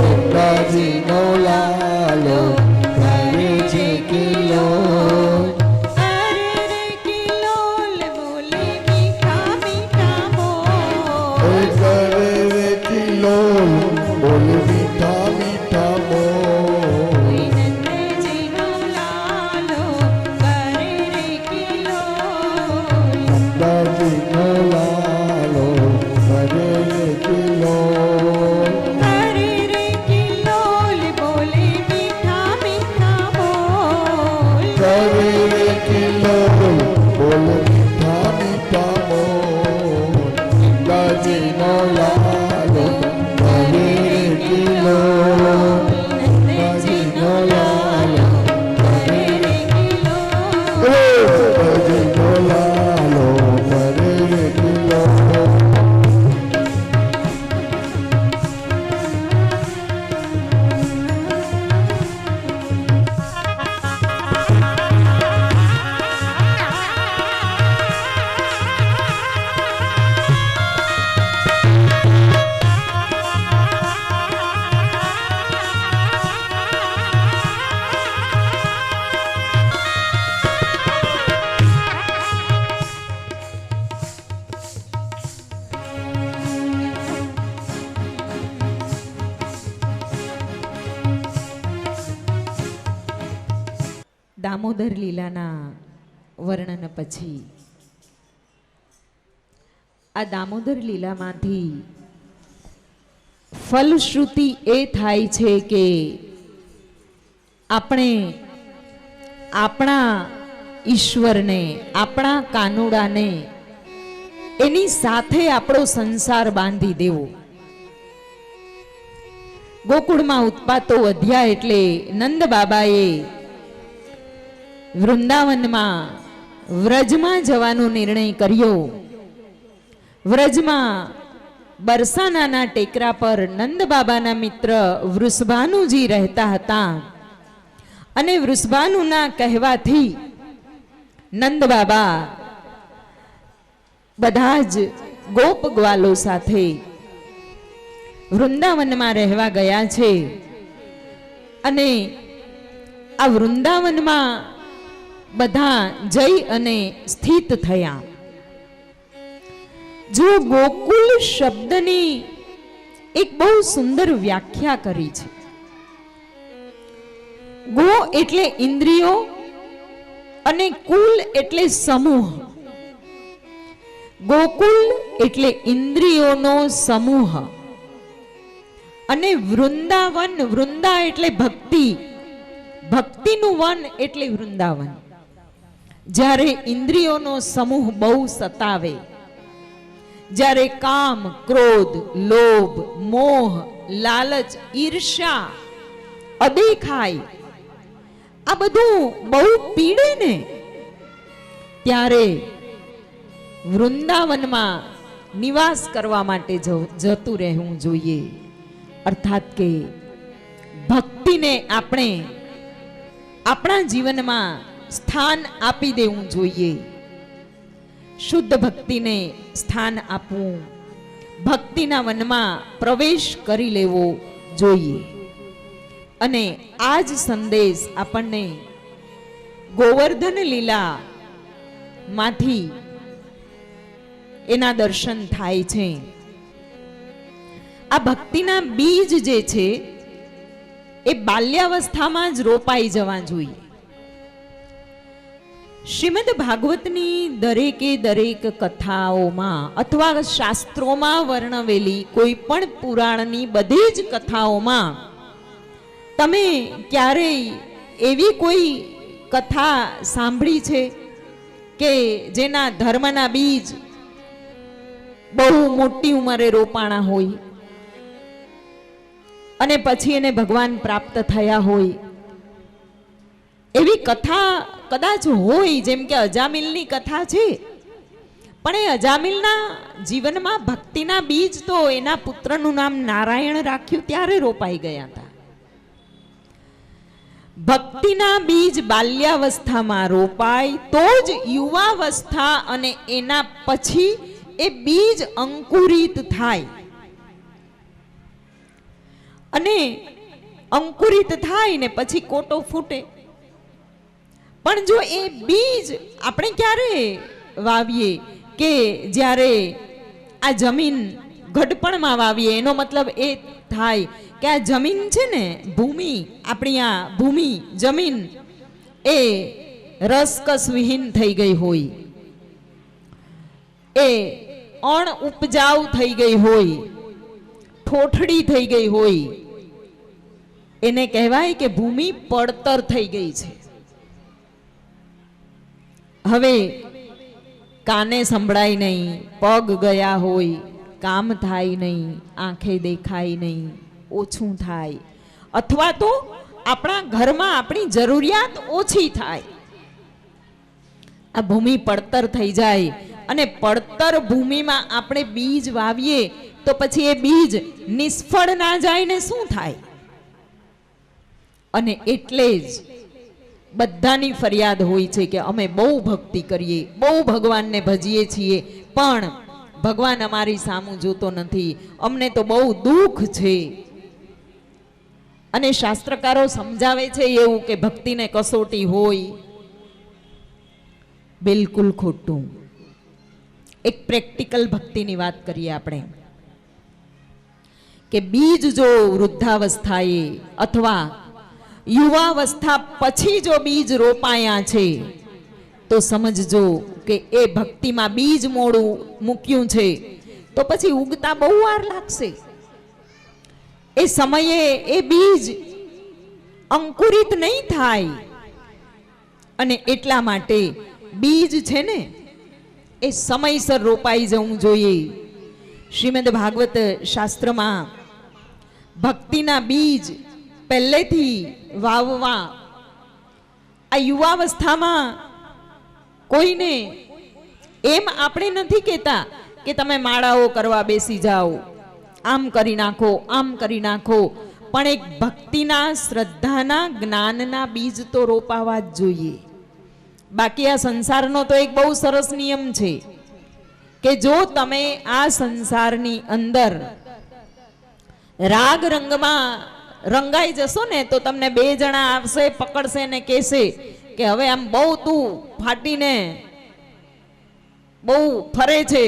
નંદાજીનો લાલો કરે છે કિલો. અરે રે કિલોલ બોલે મીઠા મીઠા બોલ. એ કરે રે કિલો બોલ મીઠા મીઠા બોલ. નંદજીનો લાલો કરે રે કિલોલ. નંદાજીનો લાલો કરે રે કિલો. અરે રે કિલોલ બોલે મીઠા મીઠા બોલ. કરે રે કિલો બોલ મીઠા મીઠા બોલ. નંદાજીનો લાલો કરે રે કિલો. નંદાજીનો લાલો કરે રે કિલો. નંદાજીનો લાલો કરે રે કિલો. દામોદર લીલાના વર્ણન પછી આ દામોદર લીલામાંથી ફલશ્રુતિ એ થાય છે કે આપણે આપણા ઈશ્વરને, આપણા કાનુડાને એની સાથે આપણો સંસાર બાંધી દેવો. ગોકુળમાં ઉત્પાતો વધ્યા એટલે નંદ બાબાએ વૃંદાવનમાં વ્રજમાં જવાનો નિર્ણય કર્યો. વ્રજમાં બરસાનાના ટેકરા પર નંદ બાબાના મિત્ર વૃષભાનુજી રહેતા હતા અને વૃષભાનુના કહેવાથી નંદ બાબા બધા જ ગોપ ગ્વાલો સાથે વૃંદાવનમાં રહેવા ગયા છે. અને આ વૃંદાવનમાં બધા જઈ અને સ્થિત થયા. જો ગોકુલ શબ્દની એક બહુ સુંદર વ્યાખ્યા કરી છે. ગો એટલે ઇન્દ્રિયો અને કુલ એટલે સમૂહ. ગોકુલ એટલે ઇન્દ્રિયોનો સમૂહ અને વૃંદાવન, વૃંદા એટલે ભક્તિ, ભક્તિનું વન એટલે વૃંદાવન. જ્યારે ઇન્દ્રિયોનો સમૂહ બહુ સતાવે, જ્યારે કામ, ક્રોધ, લોભ, મોહ, લાલચ, ઈર્ષ્યા, અદેખાય આ બધું બહુ પીડે ને, ત્યારે વૃંદાવનમાં નિવાસ કરવા માટે જતું રહેવું જોઈએ. અર્થાત કે ભક્તિને આપણે આપણા જીવનમાં સ્થાન આપી દેવું જોઈએ. શુદ્ધ ભક્તિને સ્થાન આપવું, ભક્તિના વનમાં પ્રવેશ કરી લેવો જોઈએ. અને આ જ સંદેશ આપણને ગોવર્ધન લીલા માંથી એના દર્શન થાય છે. આ ભક્તિના બીજ જે છે એ બાલ્યાવસ્થામાં જ રોપાઈ જવા જોઈએ. શ્રીમદ ભાગવતની દરેકે દરેક કથાઓમાં અથવા શાસ્ત્રોમાં વર્ણવેલી કોઈ પણ પુરાણની બધી જ કથાઓમાં તમે ક્યારેય એવી કોઈ કથા સાંભળી છે કે જેના ધર્મના બીજ બહુ મોટી ઉંમરે રોપાણા હોય અને પછી એને ભગવાન પ્રાપ્ત થયા હોય, એવી કથા કદાચ હોય, જેમ કે અજામિલની કથા છે. પણ એ અજામિલના જીવનમાં ભક્તિના બીજ તો એના પુત્રનું નામ નારાયણ રાખ્યું ત્યારે રોપાઈ ગયા હતા. ભક્તિના બીજ બાલ્યાવસ્થામાં રોપાય તો જ યુવાવસ્થા અને એના પછી એ બીજ અંકુરિત થાય. અને અંકુરિત થાય ને પછી કોટો ફૂટે. પણ જો એ બીજ આપણે ક્યારે વાવીએ કે જ્યારે આ જમીન ઘડપણમાં વાવીએ, એનો મતલબ એ થાય કે આ જમીન છે ને, ભૂમિ, આપણી આ ભૂમિ જમીન એ રસકસ વિહીન થઈ ગઈ હોય, એ અણ ઉપજાઉ થઈ ગઈ હોય, ઠોઠડી થઈ ગઈ હોય, એને કહેવાય કે ભૂમિ પડતર થઈ ગઈ છે. હવે કાને સંભળાય નહીં, પગ ગયા હોય, કામ થાય નહીં, આંખે દેખાય નહીં, ઓછું થાય, અથવા તો આપણા ઘરમાં આપણી જરૂરિયાત ઓછી થાય. આ ભૂમિ પડતર થઈ જાય અને પડતર ભૂમિમાં આપણે બીજ વાવીએ તો પછી એ બીજ નિષ્ફળ ના જાય ને શું થાય? અને એટલે જ બધાની ફરિયાદ હોય છે કે અમે બહુ ભક્તિ કરીએ, બહુ ભગવાનને ભજીએ છીએ, પણ ભગવાન અમારી સામું જોતો નથી, અમને તો બહુ દુઃખ છે. અને શાસ્ત્રકારો સમજાવે છે એવું કે ભક્તિને કસોટી હોય. બિલકુલ ખોટું. એક પ્રેક્ટિકલ ભક્તિની વાત કરીએ આપણે કે બીજ જો વૃદ્ધાવસ્થાએ અથવા યુવાવસ્થા પછી જો બીજ રોપાયા છે તો સમજજો કે એ ભક્તિમાં બીજ મોડું મૂક્યું છે તો પછી ઉગતા બહુ વાર લાગશે. એ સમયે એ બીજ અંકુરિત નહીં થાય. અને એટલા માટે બીજ છે ને એ સમયસર રોપાઈ જવું જોઈએ. શ્રીમદ ભાગવત શાસ્ત્રમાં ભક્તિના બીજ પહેલેથી વાવવા. આ યુવાવસ્થામાં કોઈને એમ આપણે નથી કહેતા કે તમે માળાઓ કરવા બેસી જાઓ, આમ કરી નાખો, આમ કરી નાખો, પણ એક ભક્તિના, શ્રદ્ધાના, જ્ઞાનના બીજ તો રોપાવા જ જોઈએ. બાકી આ સંસારનો તો એક બહુ સરસ નિયમ છે કે જો તમે આ સંસારની અંદર રાગ રંગમાં રંગાઈ જશો ને તો તમને બે જણા આવશે, પકડશે ને કહેશે કે હવે આમ બહુ તું ફાટીને બહુ ફરે છે,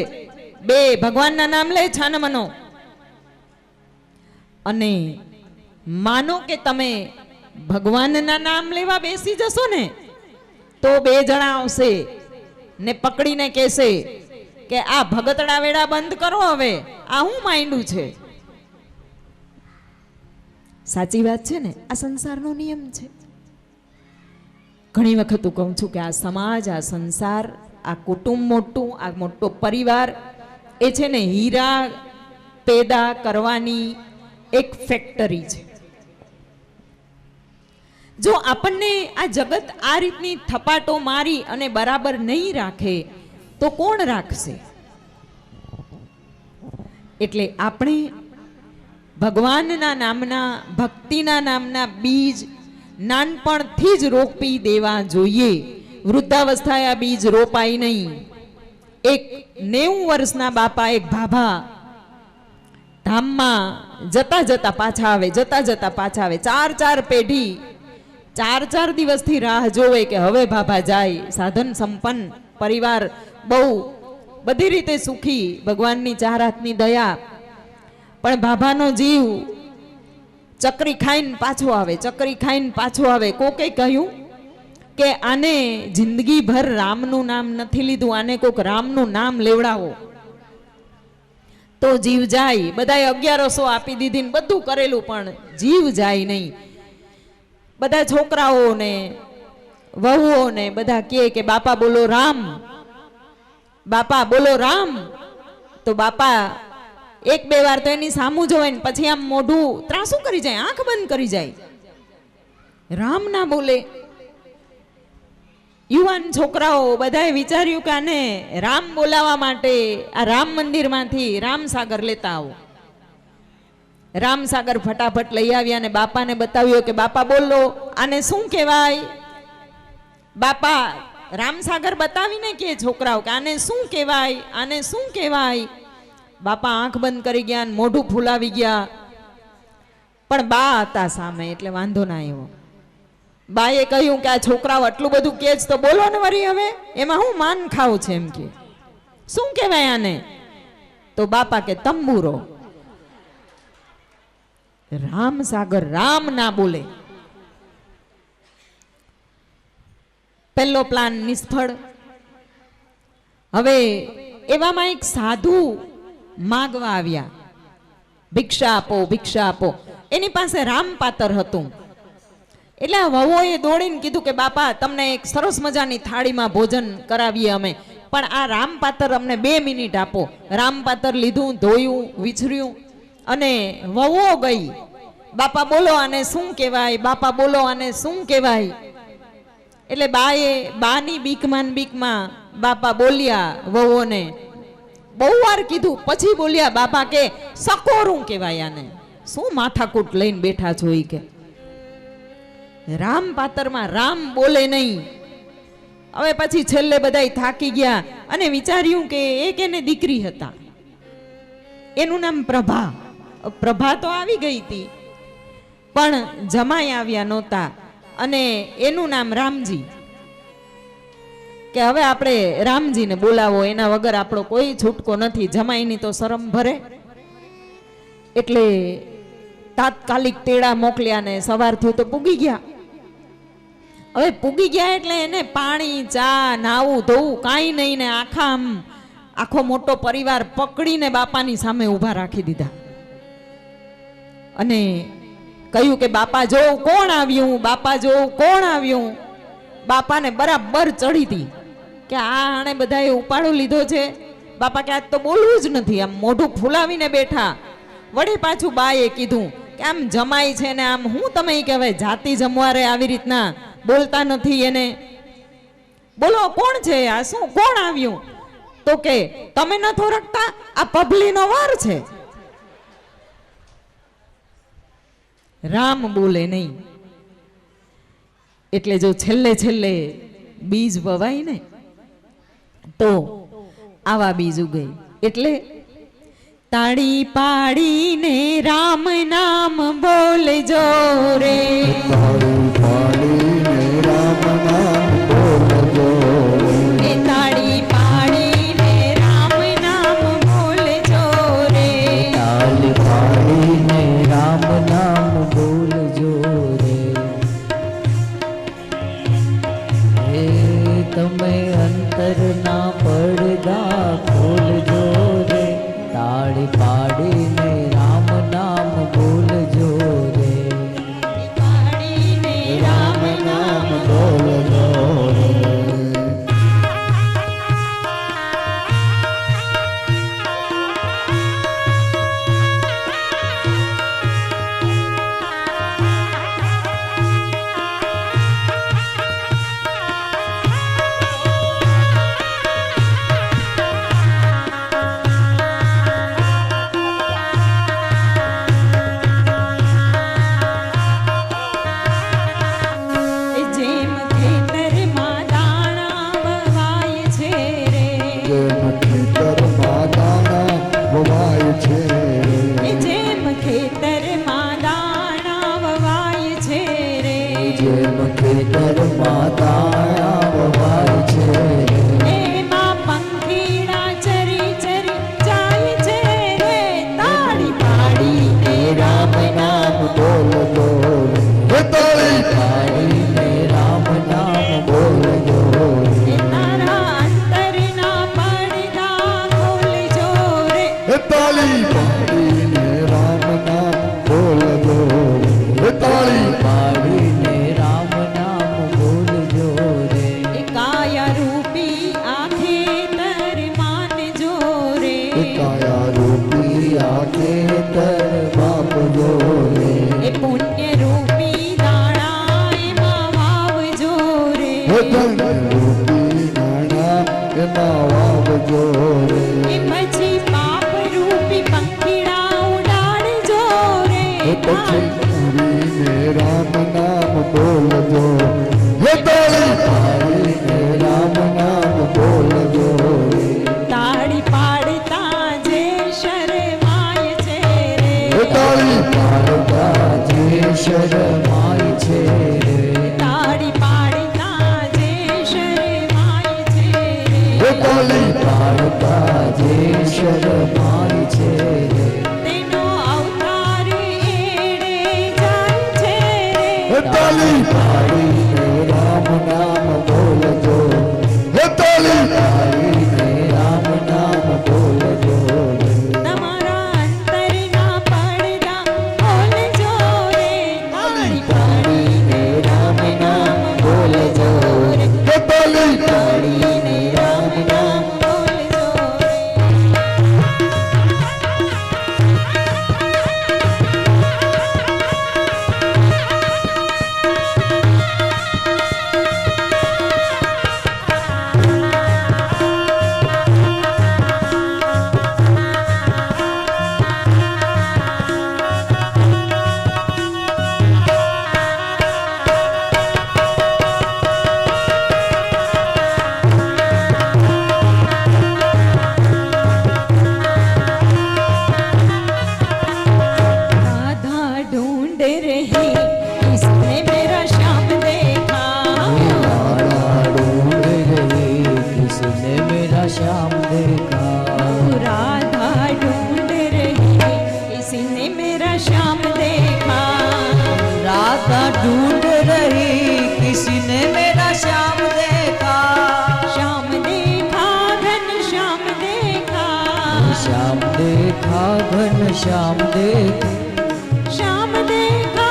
બે ભગવાનના નામ લે છાનમનો. અને માનો કે તમે ભગવાનના નામ લેવા બેસી જશો ને તો બે જણા આવશે ને પકડીને કહેશે કે આ ભગતડા વેડા બંધ કરો, હવે આ હું માંડ્યું છે. સાચી વાત છે ને? આ સંસારનો નિયમ છે. ઘણી વખત હું કહું છું કે આ સમાજ, આ સંસાર, આ કુટુંબ મોટું, આ મોટો પરિવાર એ છે ને હીરા પેદા કરવાની એક ફેક્ટરી છે. જો આપણને આ જગત આ રીતની થપાટો મારી અને બરાબર નહીં રાખે તો કોણ રાખશે? એટલે આપણે ભગવાનના નામના, ભક્તિના નામના બીજ નાનપણથી જ રોપી દેવા જોઈએ. વૃદ્ધાવસ્થાએ આ બીજ રોપાય નહીં. એક 90 વર્ષના બાપા, એક ભાભા ધામમાં જતા જતા પાછા આવે, જતા જતા પાછા આવે. 4 પેઢી 4 દિવસથી રાહ જોવે કે હવે ભાભા જાય. સાધન સંપન્ન પરિવાર, બહુ બધી રીતે સુખી, ભગવાનની 4 હાથની દયા. પણ ભાભાનો જીવ ચકરી ખાઈને પાછો આવે, ચકરી ખાઈને પાછો આવે. કોકે કહ્યું કે આને જિંદગીભર રામનું નામ નથી લીધું, આને કોક રામનું નામ લેવડાવો તો જીવ જાય. બધાએ 1100 આપી દીધી ને બધું કરેલું પણ જીવ જાય નહીં. બધા છોકરાઓ ને વહુઓ ને બધા કહે કે બાપા બોલો રામ, બાપા બોલો રામ. તો બાપા એક બે વાર તો એની સામું જોવે ને પછી આમ મોઢું ત્રાસું કરી જાય, આંખ બંધ કરી જાય, રામ ના બોલે. યુવાન છોકરાઓ બધાએ વિચાર્યું કે આને રામ બોલાવવા માટે આ રામ મંદિરમાંથી રામસાગર લેતા આવો. રામસાગર ફટાફટ લઈ આવ્યા અને બાપાને બતાવ્યો કે બાપા બોલો આને શું કહેવાય. બાપા રામસાગર બતાવીને કે છોકરાઓ કે આને શું કહેવાય, આને શું કહેવાય. બાપા આંખ બંધ કરી ગયા અને મોઢું ફૂલાવી ગયા. પણ બા હતા સામે એટલે વાંધો ના આવ્યો. બાએ કહ્યું કે આ છોકરાઓ આટલું બધું કે જ તો બોલો ને વરી, હવે એમાં હું માન ખાવ છે એમ કે શું કહેવાય આને. તો બાપા કે તંબુરો. રામસાગર રામ ના બોલે. પહેલો પ્લાન નિષ્ફળ. હવે એવામાં એક સાધુ માગવા આવ્યા, ભિક્ષા આપો ભિક્ષા આપો. એની પાસે રામપાતર હતું. એટલે આ વહુઓએ દોડીને કીધું કે બાપા તમને એક સરસ મજાની થાળીમાં ભોજન કરાવીએ અમે, પણ આ રામપાતર અમને 2 મિનિટ આપો. રામપાતર લીધું, ધોયું, વિછર્યું અને વહુઓ ગઈ. બાપા બોલો આને શું કહેવાય, બાપા બોલો આને શું કહેવાય. એટલે બાની બીકમાં બાપા બોલ્યા વહુઓને, બહુ વાર કીધું પછી બોલ્યા બાપા કે સકોરું કહેવાય આને, શું માથાકૂટ લઈને બેઠા છો ઈ કે. રામ પાતરમાં રામ બોલે નહીં. હવે પછી છેલ્લે બધાય થાકી ગયા અને વિચાર્યું કે એક એને દીકરી હતા, એનું નામ પ્રભા. પ્રભા તો આવી ગઈ હતી પણ જમાઈ આવ્યા નહોતા અને એનું નામ રામજી. કે હવે આપણે રામજીને બોલાવો, એના વગર આપણો કોઈ છૂટકો નથી. જમાઈની તો શરમ ભરે. એટલે તાત્કાલિક તેડા મોકલ્યા ને સવાર થયું તો પૂગી ગયા. હવે પૂગી ગયા એટલે એને પાણી, ચા, નાવું ધોવું કાંઈ નહીં ને આખો મોટો પરિવાર પકડીને બાપાની સામે ઊભા રાખી દીધા અને કહ્યું કે બાપા જો કોણ આવ્યું, બાપા જો કોણ આવ્યું. બાપાને બરાબર ચડી હતી કે આ આણે બધાએ ઉપાડો લીધો છે. બાપા કે આજ તો બોલવું જ નથી, આમ મોઢું ફૂલાવીને બેઠા. વળી પાછું બાએ કીધું કે આમ જમાઈ છે ને આમ હું તમે કહેવાય જાતિ જમવારે આવી રીતના બોલતા નથી એને. બોલો કોણ છે આ, શું કોણ આવ્યું. તો કે તમે નથી ઓળખતા, આ પબલીનો વાર છે. રામ બોલે નહીં. એટલે જો છેલ્લે બીજ વવાય ને તો આવા બીજ ઉગે. એટલે તાળી પાડીને રામ નામ બોલજો રે, તાળી પાડીને રામ નામ બોલજો રે, તાળી પાડીને રામ નામ બોલજો રે, તાળી પાડીને રામ નામ બોલજો રે. હે તમે અંતરના પડદા ખોલજો રે, તાળી પાડીને રામ નામ બોલજો રે, પાડીને રામ નામ બોલજો રે. એમાં વાવજો રે. એ પછી પાપ રૂપી પંખીડા ઉડાડજો રે. એ પછી ઉડીને રામ નામ બોલજો. હે તાળી પાડીને રામ નામ બોલજો રે. તાળી પાડતા જે શરમાય છે રે. હે તાળી પાડતા જે શરમાય છે રે. તાળી પાડતા જે શરમાય છે રે. હે તાળી પાડતા જે શરમાય છે રે. તેનો અવતાર એડે જાય છે રે. હે તાળી પાડીને રામ નામ બોલજો. હે તાળી પાડીને રામ નામ બોલજો રે. તમારા અંતરના પડદા ખોલજો રે. તાળી પાડીને રામ નામ બોલજો રે. હે તાળી પાડીને રામ નામ બોલજો રે. राधा ढूंढ रही इसने मेरा श्याम देखा. ढूंढ रही किसने मेरा श्याम देखा. राधा ढूंढ रही इसने मेरा श्याम देखा. राधा ढूंढ रही किसने मेरा श्याम देखा. श्याम देखा घन श्याम देखा. श्याम देखा घन श्याम देखा. श्याम देखा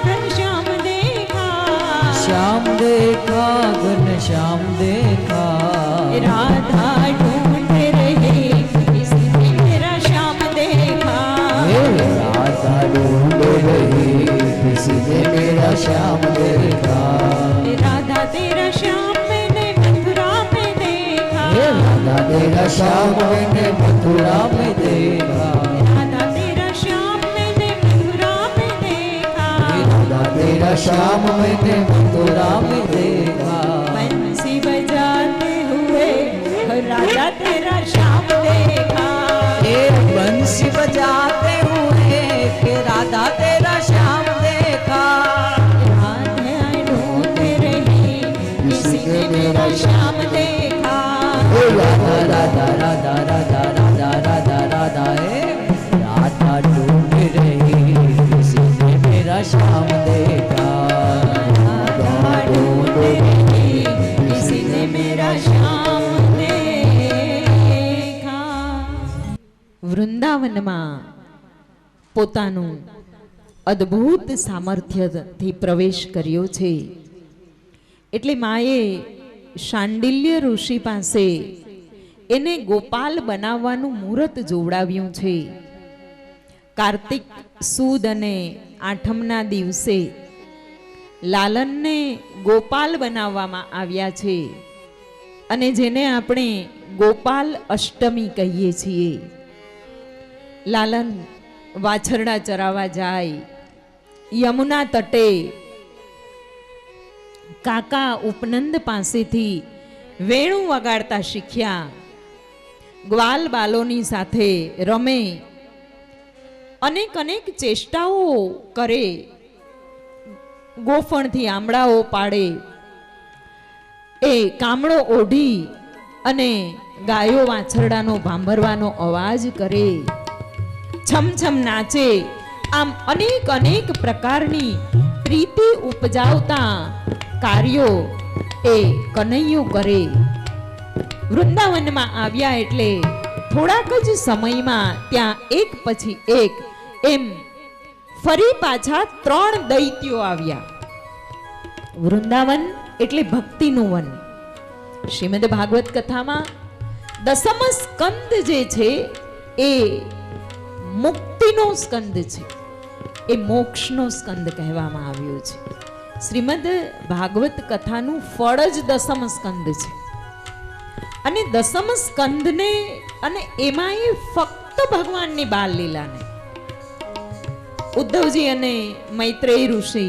घन श्याम देखा. श्याम देखा घन श्याम देखा. राधा ढूंढ रही इसने मेरा श्याम देखा. हे राधा ढूंढ रही किसने मेरा श्याम देखा. राधा तेरा श्याम मैंने मथुरा में देखा. हे राधा तेरा श्याम मैंने मथुरा में देखा. राधा तेरा श्याम मैंने मथुरा में देखा. हे राधा तेरा श्याम मैंने मथुरा में देखा. बंसी बजाते हुए राधा तेरा श्याम देखा. हे बंसी बजाते हुए के राधा तेरा श्याम देखा. राधा ढूंढ रही इसने मेरा श्याम देखा. राधा राधा राधा राधा राधा राधा राधा हे राधा ढूंढ रही किसने मेरा श्याम देखा. राधा ढूंढ रही इसने मेरा श्याम देखा. વૃંદાવનમાં પોતાનું અદ્ભુત સામર્થ્યથી પ્રવેશ કર્યો છે. એટલે માએ શાંડિલ્ય ઋષિ પાસે એને ગોપાલ બનાવવાનું મુહૂર્ત જોવડાવ્યું છે. કાર્તિક સુદ અને આઠમના દિવસે લાલનને ગોપાલ બનાવવામાં આવ્યા છે અને જેને આપણે ગોપાલ અષ્ટમી કહીએ છીએ. લાલન વાછરડા ચરાવવા જાય, યમુના તટે કાકા ઉપનંદ પાસેથી વેણુ વગાડતા શીખ્યા, ગ્વાલ બાલોની સાથે રમે, અનેક અનેક ચેષ્ટાઓ કરે, ગોફણથી આમળાઓ પાડે, એ કામળો ઓઢી અને ગાયો વાછરડાનો ભાંભરવાનો અવાજ કરે, છમછમ નાચે. આમ અનેક અનેક પ્રકારની પ્રીતિ ઉપજાવતા કાર્યો એ કનૈયો કરે. વૃંદાવનમાં આવ્યા એટલે થોડાક જ સમયમાં ત્યાં એક પછી એક એમ ફરી પાછા 3 દૈત્યો આવ્યા. વૃંદાવન એટલે ભક્તિનું વન. શ્રીમદ ભાગવત કથામાં દસમ સ્કંદ જે છે એ મુક્તિનો સ્કંદ છે, એ મોક્ષનો સ્કંદ કહેવામાં આવ્યો છે. શ્રીમદ ભાગવત કથાનું ફળ જ દસમ સ્કંદ છે અને દસમ સ્કંદને અને એમાં એ ફક્ત ભગવાનની બાલ લીલાને ઉદ્ધવજી અને મૈત્રેય ઋષિ,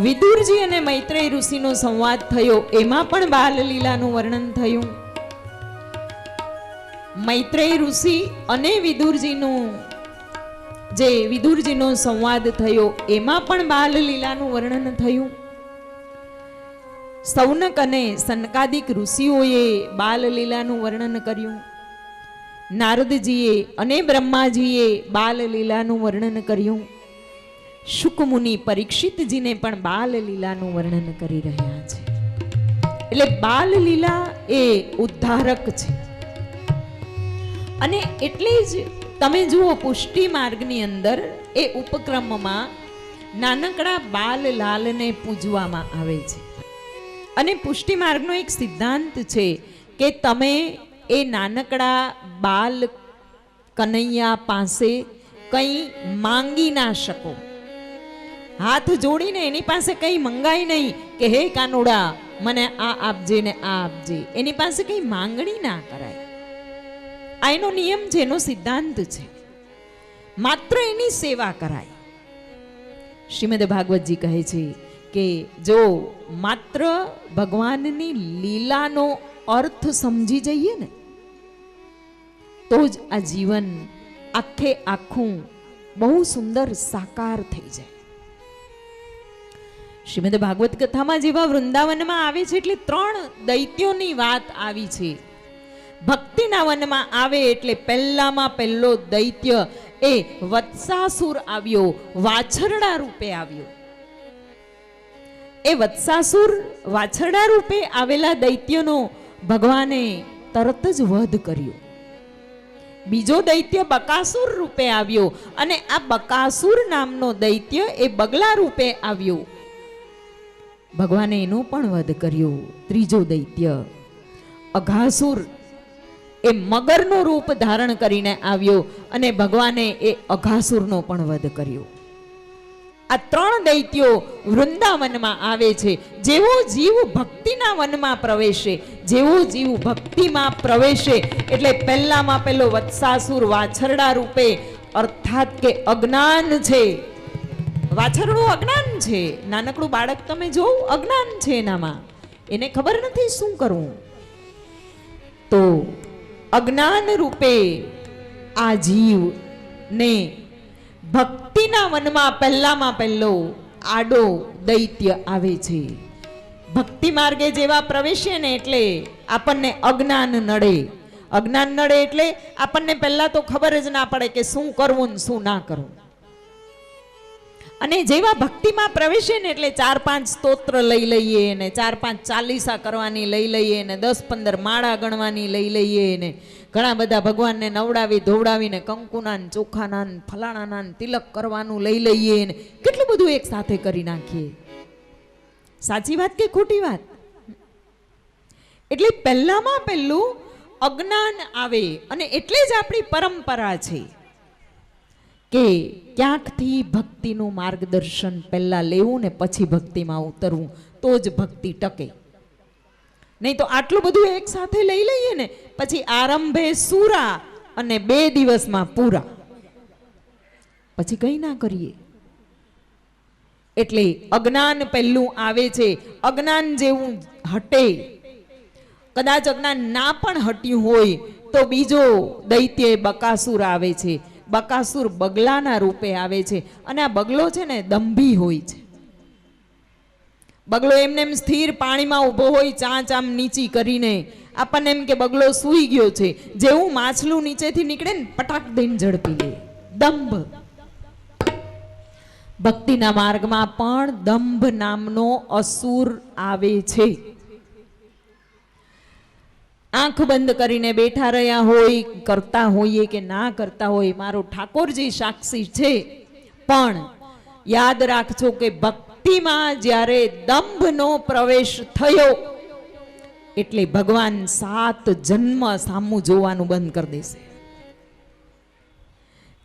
વિદુરજી અને મૈત્રેય ઋષિનો સંવાદ થયો, એમાં પણ બાલ લીલાનું વર્ણન થયું. મૈત્રેય ઋષિ અને વિદુરજીનો સંવાદ થયો, એમાં પણ બાલ લીલાનું વર્ણન થયું. સૌનક અને સનકાદિક ઋષિઓએ બાલ લીલાનું વર્ણન કર્યું. નારદજીએ અને બ્રહ્માજીએ બાલ લીલાનું વર્ણન કર્યું. શુકમુનિ પરીક્ષિતજીને પણ બાલ લીલાનું વર્ણન કરી રહ્યા છે. એટલે બાલ લીલા એ ઉદ્ધારક છે. અને એટલે જ તમે જુઓ પુષ્ટિ માર્ગની અંદર એ ઉપક્રમમાં નાનકડા બાલ લાલને પૂજવામાં આવે છે. અને પુષ્ટિ માર્ગનો એક સિદ્ધાંત છે કે તમે એ નાનકડા બાલ કનૈયા પાસે કંઈ માંગી ના શકો. હાથ જોડીને એની પાસે કંઈ મંગાય નહીં કે હે કાનુડા મને આ આપજે ને આ આપજે. એની પાસે કંઈ માંગણી ના કરાય. આ એનો નિયમ છે, એનો સિદ્ધાંત છે. માત્ર એની સેવા કરાય. શ્રીમદ ભાગવતજી કહે છે કે જો માત્ર ભગવાનની લીલાનો અર્થ સમજી જઈએ ને તો જ આ જીવન આખે આખું બહુ સુંદર સાકાર થઈ જાય. શ્રીમદ ભાગવત કથામાં જેવા વૃંદાવનમાં આવે છે એટલે 3 દૈત્યોની વાત આવી છે. ભક્તિના વનમાં આવે એટલે પહેલામાં પહેલો દૈત્ય એ વત્સાસુર આવ્યો, વાછરડા રૂપે આવ્યો. એ વત્સાસુર વાછરડા રૂપે આવેલા દૈત્યનો ભગવાને તરત જ વધ કર્યો. બીજો દૈત્ય બકાસુર રૂપે આવ્યો અને આ બકાસુર નામનો દૈત્ય એ બગલા રૂપે આવ્યો. ભગવાને એનો પણ વધ કર્યો. ત્રીજો દૈત્ય અઘાસુર એ મગરનું રૂપ ધારણ કરીને આવ્યો અને ભગવાને એ અઘાસુરનો પણ વધ કર્યો. આ 3 દૈત્યો વૃંદાવનમાં આવે છે. જેવો જીવ ભક્તિના વનમાં પ્રવેશે, જેવો જીવ ભક્તિમાં પ્રવેશે એટલે પહેલામાં પહેલો વત્સાસુર વાછરડા રૂપે, અર્થાત કે અજ્ઞાન છે. વાછરડું અજ્ઞાન છે. નાનકડું બાળક તમે જોવ અજ્ઞાન છે એનામાં, એને ખબર નથી શું કરવું. તો અજ્ઞાન રૂપે આ જીવ ને ભક્તિના વનમાં પહેલામાં પહેલો આડો દૈત્ય આવે છે. ભક્તિ માર્ગે જેવા પ્રવેશે ને એટલે આપણને અજ્ઞાન નડે. અજ્ઞાન નડે એટલે આપણને પહેલા તો ખબર જ ના પડે કે શું કરવું ને શું ના કરવું. અને જેવા ભક્તિમાં પ્રવેશે ને એટલે 4-5 સ્તોત્ર લઈ લઈએ ને 4-5 ચાલીસા કરવાની લઈ લઈએ ને 10-15 માળા ગણવાની લઈ લઈએ ને ઘણા બધા ભગવાનને નવડાવી ધોવડાવીને કંકુના ને ચોખાના ને ફલાણાના ને તિલક કરવાનું લઈ લઈએ ને કેટલું બધું એક સાથે કરી નાખીએ. સાચી વાત કે ખોટી વાત? એટલે પહેલામાં પહેલું અજ્ઞાન આવે અને એટલે જ આપણી પરંપરા છે કે ક્યાંકથી ભક્તિનું માર્ગદર્શન પહેલા લેવું ને પછી ભક્તિમાં ઉતરવું, તો જ ભક્તિ ટકે. નહીં તો આટલું બધું એક સાથે લઈ લઈએ ને પછી આરંભે સૂરા અને 2 દિવસમાં પૂરા, પછી કઈ ના કરીએ. એટલે અજ્ઞાન પહેલું આવે છે. અજ્ઞાન જેવું હટે, કદાચ અજ્ઞાન ના પણ હટ્યું હોય તો બીજો દૈત્ય બકાસુર આવે છે. બકાસુર બગલાના રૂપે આવે છે અને આ બગલો છે ને દંભી હોય છે. બગલો એમને એમ સ્થિર પાણીમાં ઊભો હોય, ચાંચ આમ નીચી કરીને, આપણને એમ કે બગલો સૂઈ ગયો છે. જેવું માછલું નીચેથી નીકળે ને પટાક દઈને ઝડપી લે. દંભ. ભક્તિના માર્ગમાં પણ દંભ નામનો અસુર આવે છે. આંખ બંધ કરીને બેઠા રહ્યા હોય, કરતા હોઈએ કે ના કરતા હોય, મારો ઠાકોરજી સાક્ષી છે. પણ યાદ રાખજો કે ભક્તિમાં જ્યારે દંભનો પ્રવેશ થયો એટલે ભગવાન 7 જન્મ સામું જોવાનું બંધ કરી દેશે.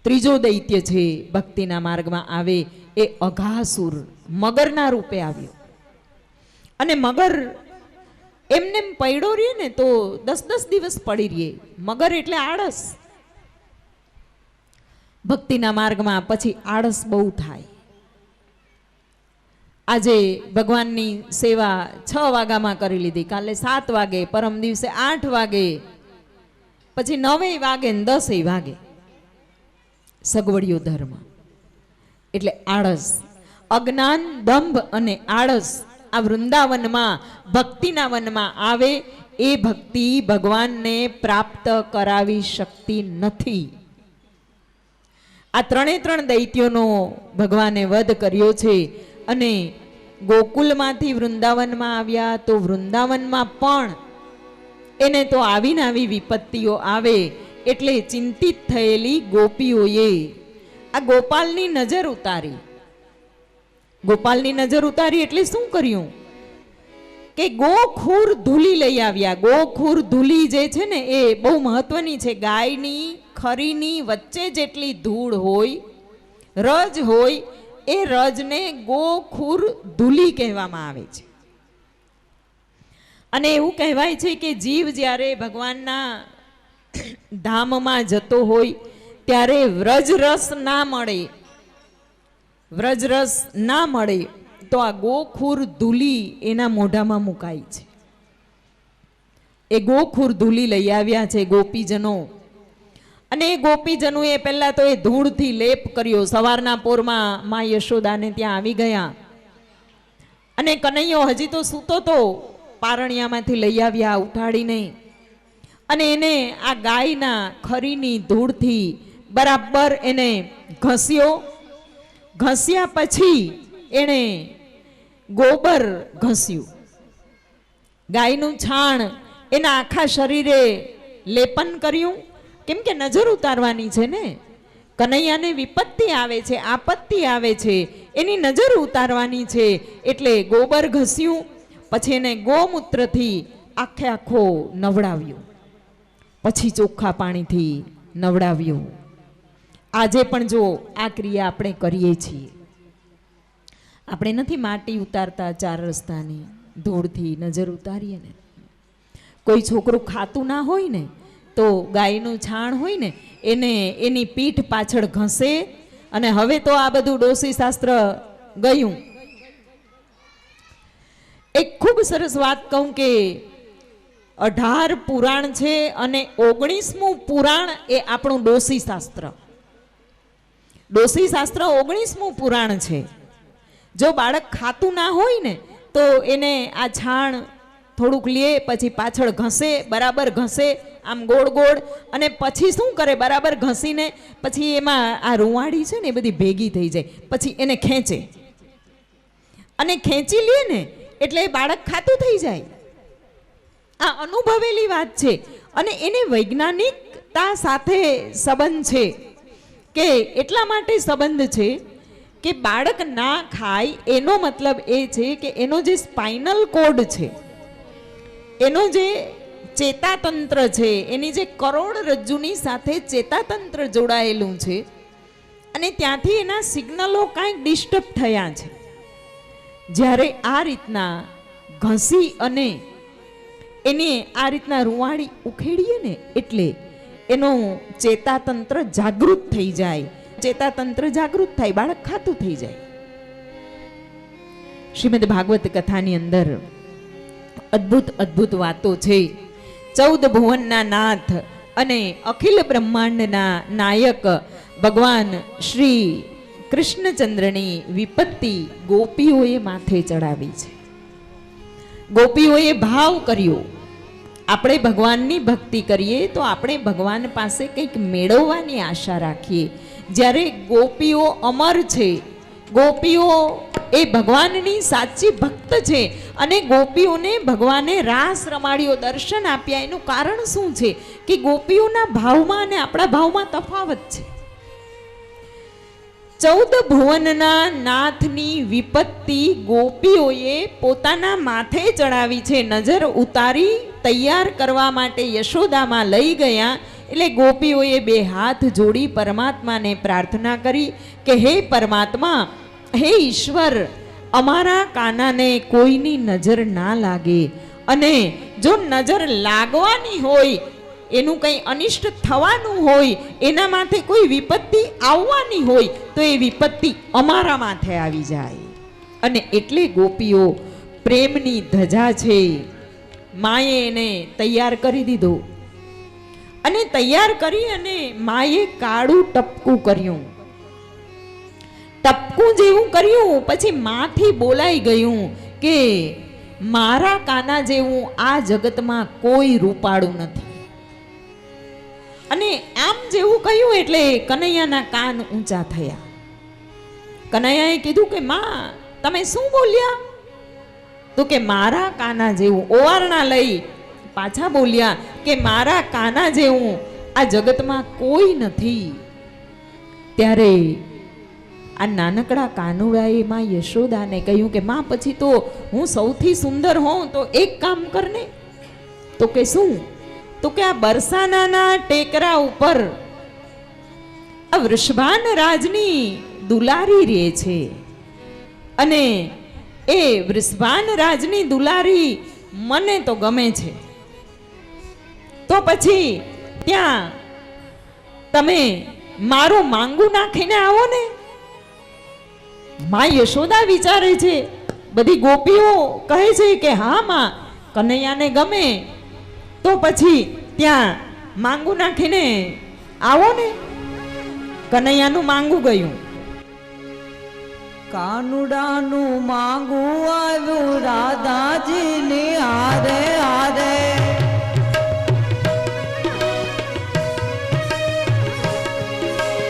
ત્રીજો દૈત્ય છે ભક્તિના માર્ગમાં આવે એ અઘાસુર, મગરના રૂપે આવ્યો. અને મગર એમને એમ પડ્યો રહીએ ને તો 10-10 દિવસ પડી રહીએ. મગર એટલે આળસ. ભક્તિના માર્ગમાં પછી આળસ બહુ થાય. આજે ભગવાનની સેવા 6 વાગ્યામાં કરી લીધી, કાલે 7 વાગે, પરમ દિવસે 8 વાગે, પછી 9 વાગે ને 10 વાગે. સગવડિયો ધર્મ એટલે આળસ, અજ્ઞાન, દંભ અને આળસ આ વૃંદાવનમાં ભક્તિના વનમાં આવે એ ભક્તિ ભગવાનને પ્રાપ્ત કરાવી શકતી નથી. આ 3 દૈત્યોનો ભગવાને વધ કર્યો છે અને ગોકુલમાંથી વૃંદાવનમાં આવ્યા તો વૃંદાવનમાં પણ એને તો આવીને આવી વિપત્તિઓ આવે એટલે ચિંતિત થયેલી ગોપીઓએ આ ગોપાલની નજર ઉતારી. ગોપાલની નજર ઉતારી એટલે શું કર્યું કે ગોખૂર ધૂલી લઈ આવ્યા. ગોખૂર ધૂલી જે છે ને એ બહુ મહત્વની છે. ગાયની ખરીની વચ્ચે જેટલી ધૂળ હોય, રજ હોય, એ રજને ગોખૂર ધૂલી કહેવામાં આવે છે. અને એવું કહેવાય છે કે જીવ જ્યારે ભગવાનના ધામમાં જતો હોય ત્યારે વ્રજરસ ના મળે, વ્રજરસ ના મળે તો આ ગોખૂર ધૂલી એના મોઢામાં મુકાય છે. એ ગોખૂર ધૂલી લઈ આવ્યા છે ગોપીજનો. અને એ ગોપીજનોએ પહેલા તો એ ધૂળથી લેપ કર્યો. સવારના પોરમાં માં યશોદાને ત્યાં આવી ગયા અને કનૈયો હજી તો સૂતો તો પારણિયામાંથી લઈ આવ્યા ઉઠાડીને અને એને આ ગાયના ખરીની ધૂળથી બરાબર એને ઘસ્યો. ઘસ્યા પછી એણે ગોબર ઘસ્યું, ગાયનું છાણ એના આખા શરીરે લેપન કર્યું. કેમ કે નજર ઉતારવાની છે ને, કનૈયાને વિપત્તિ આવે છે, આપત્તિ આવે છે, એની નજર ઉતારવાની છે એટલે ગોબર ઘસ્યું. પછી એને ગોમૂત્રથી આખે આખો નવડાવ્યો, પછી ચોખ્ખા પાણીથી નવડાવ્યો. આજે પણ જો આ ક્રિયા આપણે કરીએ છીએ. આપણે નથી માટી ઉતારતા 4 રસ્તાની, ધૂળથી નજર ઉતારીએ ને. કોઈ છોકરું ખાતું ના હોય ને તો ગાયનું છાણ હોય ને એને એની પીઠ પાછળ ઘસે. અને હવે તો આ બધું ડોસી શાસ્ત્ર ગયું. એક ખૂબ સરસ વાત કહું કે 18 પુરાણ છે અને 19મું પુરાણ એ આપણું ડોસી શાસ્ત્ર. ડોસી શાસ્ત્ર 19મું પુરાણ છે. જો બાળક ખાતું ના હોય ને તો એને આ છાણ થોડુંક લે, પછી પાછળ ઘસે, બરાબર ઘસે આમ ગોળ ગોળ, અને પછી શું કરે, બરાબર ઘસીને પછી એમાં આ રૂવાડી છે ને એ બધી ભેગી થઈ જાય, પછી એને ખેંચે અને ખેંચી લે ને એટલે એ બાળક ખાતું થઈ જાય. આ અનુભવેલી વાત છે અને એને વૈજ્ઞાનિકતા સાથે સંબંધ છે. કે એટલા માટે સંબંધ છે કે બાળક ના ખાય એનો મતલબ એ છે કે એનો જે સ્પાઇનલ કોડ છે, એનો જે ચેતાતંત્ર છે, એની જે કરોડરજ્જુની સાથે ચેતાતંત્ર જોડાયેલું છે અને ત્યાંથી એના સિગ્નલો કાંઈક ડિસ્ટર્બ થયા છે. જ્યારે આ રીતના ઘસી અને એને આ રીતના રૂવાડી ઉખેડીએ ને એટલે એનું ચેતાતંત્ર જાગૃત થઈ જાય. ચેતાતંત્ર જાગૃત થાય, બાળક ખાતું થઈ જાય. શ્રીમદ ભાગવત કથાની અંદર અદ્ભુત અદ્ભુત વાતો છે. 14 ભુવનના નાથ અને અખિલ બ્રહ્માંડના નાયક ભગવાન શ્રી કૃષ્ણચંદ્રની વિપત્તિ ગોપીઓએ માથે ચડાવી છે. ગોપીઓએ ભાવ કર્યો. આપણે ભગવાનની ભક્તિ કરીએ તો આપણે ભગવાન પાસે કંઈક મેળવવાની આશા રાખીએ. જ્યારે ગોપીઓ અમર છે, ગોપીઓ એ ભગવાનની સાચી ભક્ત છે અને ગોપીઓને ભગવાને રાસ રમાડ્યો, દર્શન આપ્યા. એનું કારણ શું છે કે ગોપીઓના ભાવમાં અને આપણા ભાવમાં તફાવત છે. 14 ભુવનના નાથની વિપત્તિ ગોપીઓએ પોતાના માથે ચડાવી છે. નજર ઉતારી તૈયાર કરવા માટે યશોદામાં લઈ ગયા એટલે ગોપીઓએ 2 હાથ જોડી પરમાત્માને પ્રાર્થના કરી કે હે પરમાત્મા, હે ઈશ્વર, અમારા કાનાને કોઈની નજર ના લાગે, અને જો નજર લાગવાની હોય, એનું કંઈ અનિષ્ટ થવાનું હોય, એના માથે કોઈ વિપત્તિ આવવાની હોય, તો એ વિપત્તિ અમારા માથે આવી જાય. અને એટલે ગોપીઓ પ્રેમની ધજા છે, માએ એને તૈયાર કરી દીધો. અને તૈયાર કરી અને માએ કાળું ટપકું કર્યું. ટપકું જેવું કર્યું પછી માથી બોલાઈ ગયું કે મારા કાના જેવું આ જગતમાં કોઈ રૂપાળું નથી. અને આમ જેવું કહ્યું એટલે કનૈયાના કાન ઊંચા થયા. કનૈયાએ કીધું કે માં, તમે શું બોલ્યા? તો કે મારા કાના જેવું. ઓવારણા લઈ પાછા બોલ્યા કે મારા કાના જેવું આ જગતમાં કોઈ નથી. ત્યારે આ નાનકડા કાનુડાએ માં યશોદાને કહ્યું કે માં, પછી તો હું સૌથી સુંદર હોઉં તો એક કામ કરને. તો કે શું? તો કે આ બરસાનાના ટેકરા ઉપર આ વૃષભાન રાજની દુલારી રહે છે, અને એ વૃષભાન રાજની દુલારી મને તો ગમે છે. તો પછી ત્યાં તમે મારું માંગુ નાખીને આવો ને. માં યશોદા વિચારે છે, બધી ગોપીઓ કહે છે કે હા માં, કનૈયાને ગમે તો પછી ત્યાં માંગુ નાખીને આવો ને. કનૈયાનું માંગુ ગયું. કાનુડાનું માંગું આવ્યું રાધાજીની હારે હારે.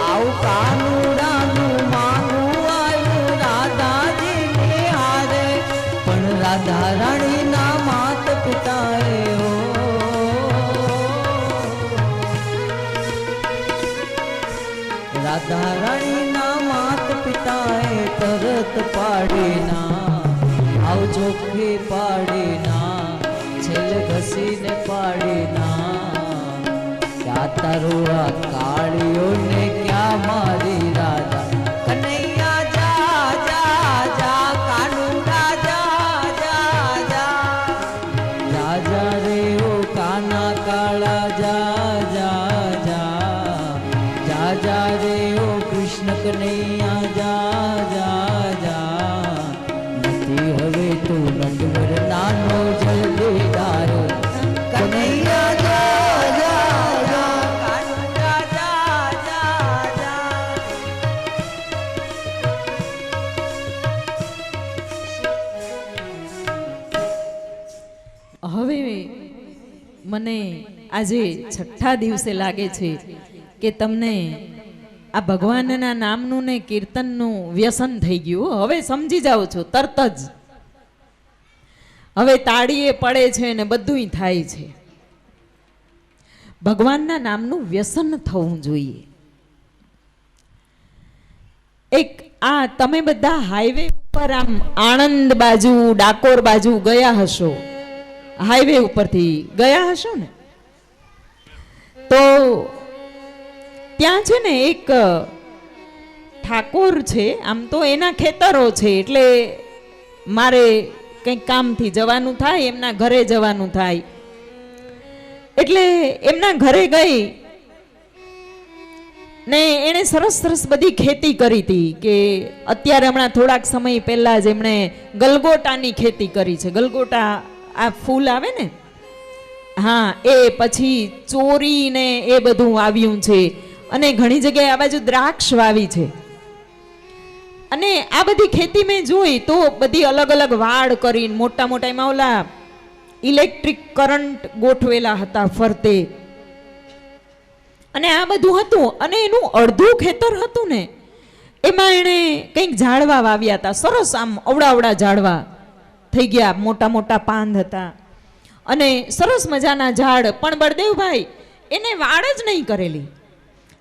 આવું કાનુડાનું માંગું આવ્યું રાધાજીની હારે. પણ રાધા રાણીના માત પિતાએ રાધા રાણીના માત પિતાએ તરત પાડીના આવજો કે પાડીના છેલ્લે ઘસીને પાડીના. ક્યાં તારું આ કાળીઓને ક્યાં મારી રાધા. કનૈયા જા જા જા, કાનુડા જા જા જા. જા જા રે ઓ કાના કાળા જા જા જા. જા જા રે ઓ કૃષ્ણ કનૈયા જા જા જા. નથી હવે તું નંદવર નાનો જલદીદાર. કનૈયા જા જા જા, કાનુડા જા જા જા. હવે મને આજે છઠ્ઠા દિવસે લાગે છે કે તમને આ ભગવાનના નામનું ને કીર્તનનું વ્યસન થઈ ગયું. હવે સમજી જાઓ છો તરત જ. હવે તાળીએ પડે છે ને બધુંય થાય છે. ભગવાનના નામનું વ્યસન થવું જોઈએ. એક આ તમે બધા હાઈવે ઉપર આમ આણંદ બાજુ, ડાકોર બાજુ ગયા હશો. હાઈવે ઉપરથી ગયા હશો ને, તો ત્યાં છે ને એક ઠાકોર છે. આમ તો એના ખેતરો છે, એટલે મારે કંઈક કામથી જવાનું થાય, એમના ઘરે જવાનું થાય, એટલે એમના ઘરે ગઈ ને એણે સરસ સરસ બધી ખેતી કરી હતી. કે અત્યારે હમણાં થોડાક સમય પહેલા જ એમણે ગલગોટાની ખેતી કરી છે. ગલગોટા આ ફૂલ આવે ને, હા, એ પછી ચોરી ને એ બધું વાવ્યું છે. અને ઘણી જગ્યાએ આ બાજુ દ્રાક્ષ વાવી છે. અને આ બધી ખેતી મેં જોઈ તો બધી અલગ અલગ વાડ કરીને મોટા મોટા એમાં ઓલા ઇલેક્ટ્રિક કરંટ ગોઠવેલા હતા ફરતે, અને આ બધું હતું. અને એનું અડધું ખેતર હતું ને, એમાં એણે કંઈક ઝાડવા વાવ્યા હતા. સરસ આમ અવડા ઝાડવા થઈ ગયા, મોટા મોટા પાંદ હતા અને સરસ મજાના ઝાડ. પણ બળદેવભાઈ એને વાડ જ નહીં કરેલી.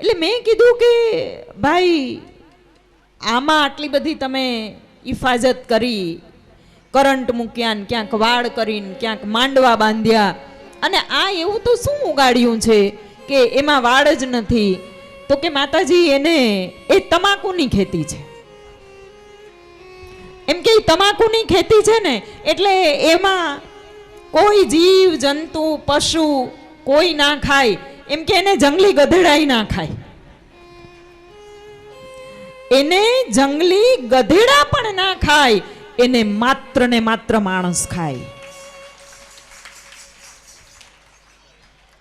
એટલે મેં કીધું કે ભાઈ, આમાં આટલી બધી તમે હિફાજત કરી, કરંટ મૂક્યા ને ક્યાંક વાડ કરીને ક્યાંક માંડવા બાંધ્યા, અને આ એવું તો શું ઉગાડ્યું છે કે એમાં વાડ જ નથી? તો કે માતાજી, એને એ તમાકુની ખેતી છે. એમ કે તમાકુની ખેતી છે ને, એટલે એમાં કોઈ જીવ જંતુ પશુ કોઈ ના ખાય, એમ કે એને જંગલી ગધેડાય ના ખાય, એને જંગલી ગધેડા પણ ના ખાય, એને માત્ર ને માત્ર માણસ ખાય.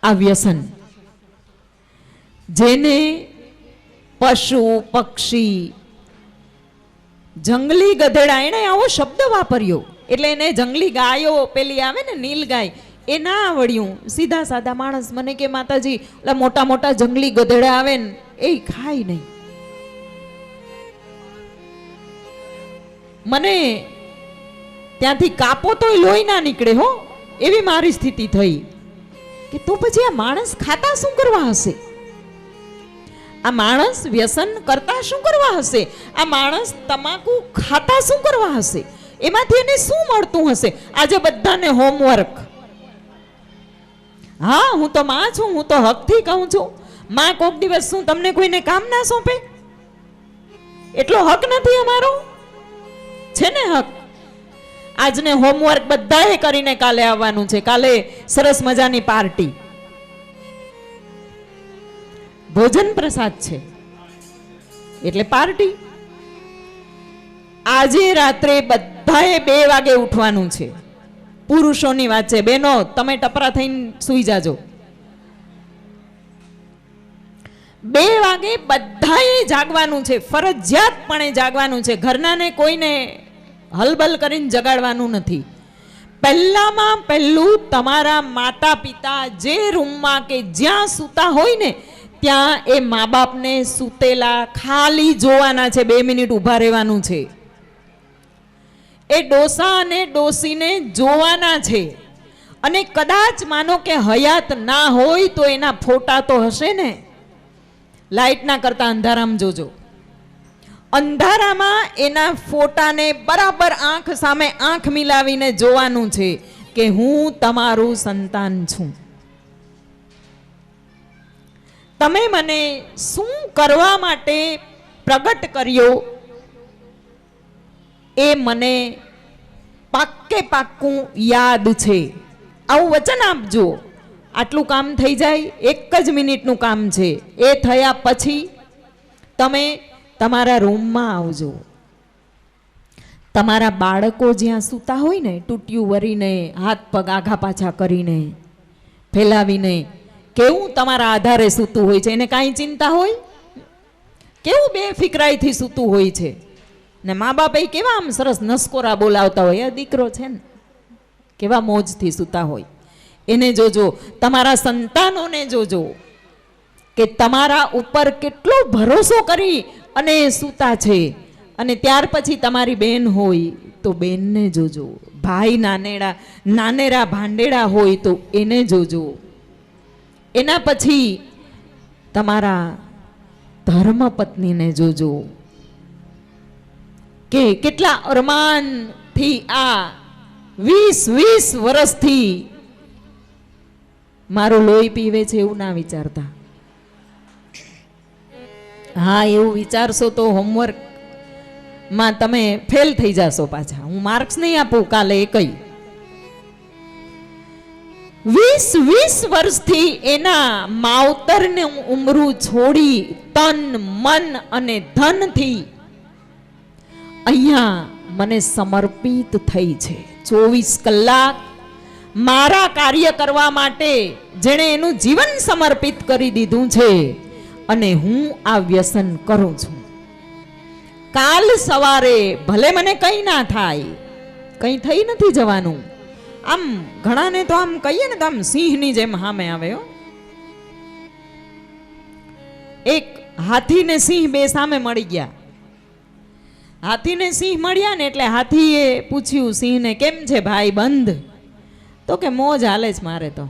આ વ્યસન જેને પશુ પક્ષી જંગલી ગધેડા, એને આવો શબ્દ વાપર્યો એટલે એને જંગલી ગાયો પેલી આવે ને નીલ ગાય એ ના આવડ્યું. સીધા સાદા માણસ મને કે માતાજી ઓલા મોટા મોટા જંગલી ગધેડા આવે ને એ ખાય નહીં. મને ત્યાંથી કાપો તોય લોહી ના નીકળે હો, એવી મારી સ્થિતિ થઈ કે તો પછી આ માણસ ખાતા શું કરવા હશે? આ માણસ વ્યસન કરતા શું કરવા હશે? આ માણસ તમાકુ ખાતા શું કરવા હશે? એમાંથી એને શું મળતું હશે? આજે બધાને હોમવર્ક. હા, હું તો માં છું, હું તો હકથી કહું છું, માં કોક દિવસ શું તમને કોઈને કામ ના સોંપે? એટલો હક નથી અમારો? છે ને હક. આજને હોમવર્ક બધાએ કરીને કાલે આવવાનું છે. કાલે સરસ મજાની પાર્ટી, ભોજન પ્રસાદ છે એટલે પાર્ટી. આજે રાત્રે બધાએ 2 વાગે ઉઠવાનું છે. પુરુષોની વાત છે, બેનો તમે ટપરા થઈને સૂઈ જાજો. 2 વાગે બધાએ જાગવાનું છે, ફરજિયાતપણે જાગવાનું છે. ઘરનાને કોઈને હલબલ કરીને જગાડવાનું નથી. પહેલામાં પહેલું તમારા માતા પિતા જે રૂમમાં કે જ્યાં સૂતા હોય ને ત્યાં એ મા બાપને સૂતેલા ખાલી જોવાના છે. 2 મિનિટ ઊભા રહેવાનું છે. એ ડોસા અને ડોસીને જોવાના છે. અને કદાચ માનો કે હયાત ના હોય તો એના ફોટા તો હશે ને. લાઈટ ના કરતા અંધારામાં જોજો. અંધારામાં એના ફોટાને બરાબર આંખ સામે આંખ મિલાવીને જોવાનું છે કે હું તમારું સંતાન છું. તમે મને શું કરવા માટે પ્રગટ કર્યો એ મને પાક્કે પાક્કું યાદ છે. આવું વચન આપજો. આટલું કામ થઈ જાય, 1 જ મિનિટનું કામ છે. એ થયા પછી તમે તમારા રૂમમાં આવજો. તમારા બાળકો જ્યાં સૂતા હોય ને, ટૂટિયું વરીને, હાથ પગ આઘા પાછા કરીને, ફેલાવીને, કેવું તમારા આધારે સૂતું હોય છે. એને કાંઈ ચિંતા હોય? કેવું બેફિકરાઈથી સૂતું હોય છે. ને મા બાપ એ કેવા આમ સરસ નસકોરા બોલાવતા હોય, એ દીકરો છે ને કેવા મોજથી સૂતા હોય. એને જોજો. તમારા સંતાનોને જોજો કે તમારા ઉપર કેટલો ભરોસો કરી અને સૂતા છે. અને ત્યાર પછી તમારી બેન હોય તો બેનને જોજો. ભાઈ નાનેરા ભાંડેડા હોય તો એને જોજો. એના પછી તમારા ધર્મપત્નીને જોજો કે કેટલા અરમાનથી આ 20 વર્ષથી મારું લોહી પીવે છે એવું ના વિચારતા. હા, એવું વિચારશો તો હોમવર્ક માં તમે ફેલ થઈ જશો પાછા. હું માર્ક્સ નહીં આપું કાલે એકઈ. 20 વર્ષથી એના માવતરને ઉમરું છોડી તન મન અને ધનથી અહીંયા મને સમર્પિત થઈ છે. 24 કલાક મારા કાર્ય કરવા માટે જેણે એનું જીવન સમર્પિત કરી દીધું છે અને હું આ વ્યસન કરું છું. કાલ સવારે ભલે મને કંઈ ના થાય, કંઈ થઈ નથી જવાનું. આમ ઘણાને તો આમ કહીએ ને તો આમ સિંહની જેમ સામે આવે. એક હાથી ને સિંહ બે સામે મળી ગયા. હાથીને સિંહ મળ્યા ને એટલે હાથીએ પૂછ્યું સિંહને, કેમ છે ભાઈ બંધ? તો કે મોજ હાલે જ મારે તો.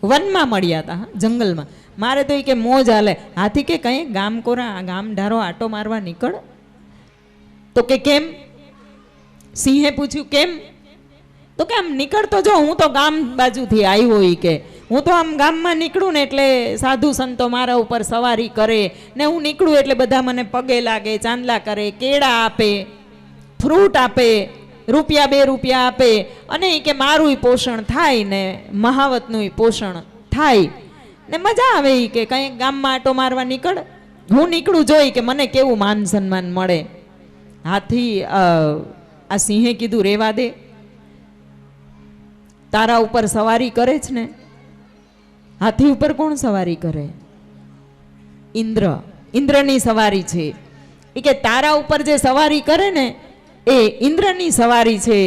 વનમાં મળ્યા હતા, જંગલમાં. મારે તો એ કે મોજ હાલે. હાથી કે કઈ ગામ કોરા ગામ ઢારો આટો મારવા નીકળ. તો કે કેમ? સિંહે પૂછ્યું કેમ? તો કે આમ નીકળતો જો, હું તો ગામ બાજુથી આવ્યો હોય કે હું તો આમ ગામમાં નીકળું ને એટલે સાધુ સંતો મારા ઉપર સવારી કરે ને હું નીકળું એટલે બધા મને પગે લાગે, ચાંદલા કરે, કેળા આપે, ફ્રૂટ આપે રૂપિયા 2 રૂપિયા આપે અને ઈ કે મારુંય પોષણ થાય ને મહાવતનું પોષણ થાય ને મજા આવે. ઈ કે કંઈ ગામમાં આટો મારવા નીકળ, હું નીકળું જોઈ કે મને કેવું માન સન્માન મળે. હાથી આ સિંહે કીધું રેવા દે, તારા ઉપર સવારી કરે છે ને. હાથી ઉપર કોણ સવારી કરે? ઇન્દ્ર. ઇન્દ્રની સવારી છે. એ કે તારા ઉપર જે સવારી કરે ને એ ઇન્દ્રની સવારી છે,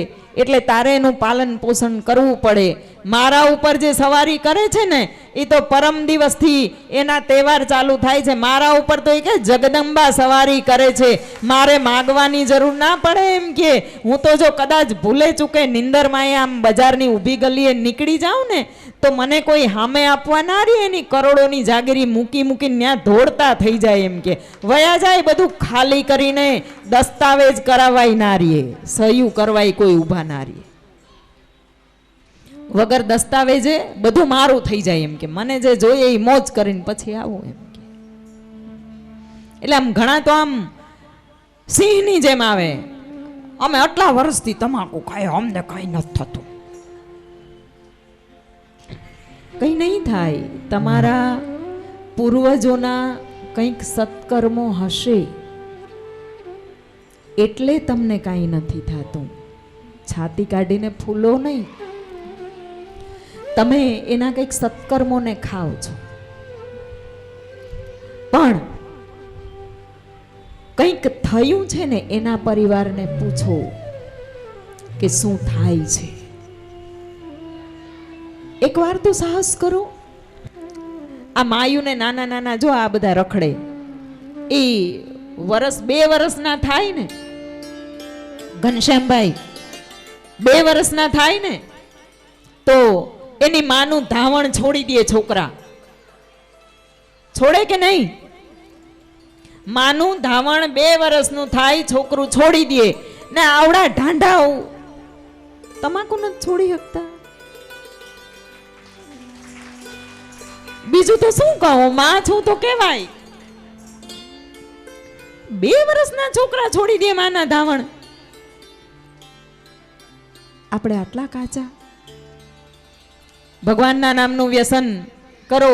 એટલે તારે એનું પાલન પોષણ કરવું પડે. મારા ઉપર જે સવારી કરે છે ને એ તો પરમ દિવસથી એના તહેવાર ચાલુ થાય છે. મારા ઉપર તો એ કે જગદંબા સવારી કરે છે, મારે માગવાની જરૂર ના પડે. એમ કે હું તો જો કદાચ ભૂલે ચૂકે નિંદરમાં આમ બજારની ઊભી ગલીએ નીકળી જાઉં ને તો મને કોઈ હામે આપવા ના રહે. એની કરોડોની જાગીરી મૂકી મૂકીને ત્યાં દોડતા થઈ જાય. એમ કે વયા જાય, બધું ખાલી કરીને દસ્તાવેજ કરાવાય ના રહીએ, સહયું કરવાય કોઈ ઊભા ના રહીએ. વગર દસ્તાવેજે બધું મારું થઈ જાય. એમ કે મને જે જોઈએ એ મોજ કરીને પછી આવું. એમ કે એટલે આમ ઘણા તો આમ સિંહની જેમ આવે, અમે આટલા વર્ષથી તમાકુ ખાય, અમને કઈ નથી થતું. કઈ નહીં થાય. તમારા પૂર્વજોના કંઈક સત્કર્મો હશે એટલે તમને કાંઈ નથી થતું. છાતી કાઢીને ફૂલો નહીં, તમે એના કંઈક સત્કર્મોને ખાઓ છો. પણ કંઈક થયું છે ને એના પરિવારને પૂછો કે શું થાય છે. એકવાર તો સાહસ કરો. આ માયુને નાના નાના જો આ બધા રખડે, એ વર્ષ 2 વર્ષના થાય ને, ઘનશ્યામભાઈ 2 વર્ષના થાય ને તો એની માનું ધાવણ છોડી દે છોકરા. છોડે કે નહીં? માનું ધાવણ 2 વર્ષનું થાય, છોકરું છોડી દે ને આવડા ઢાંઢા તમાકુ નથી છોડી શકતા. બીજું તો શું કહું, માં છું તો કેવાય. 2 વર્ષના છોકરા છોડી દે માના ધાવણ. આપણે આટલા કાચા. ભગવાનના નામનું વ્યસન કરો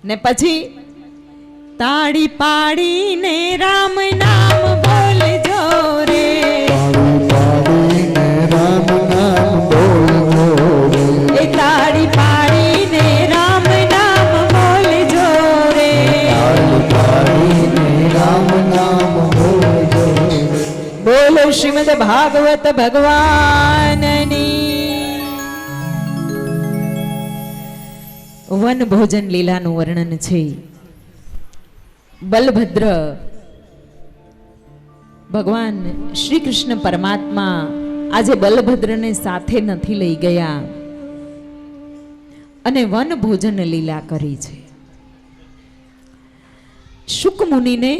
ને પછી તાળી પાડીને રામ નામ બોલજો રે. રામ નામ બોલજો રે. એ તાળી પાડીને રામ નામ બોલજો રે. રામ નામ બોલજો રે. બોલો શ્રીમદ ભાગવત ભગવાનની. વન ભોજન લીલાનું વર્ણન છે. બલભદ્ર ભગવાન શ્રી કૃષ્ણ પરમાત્મા આજે બલભદ્રને સાથે નથી લઈ ગયા અને વન ભોજન લીલા કરી છે. શુક મુનિને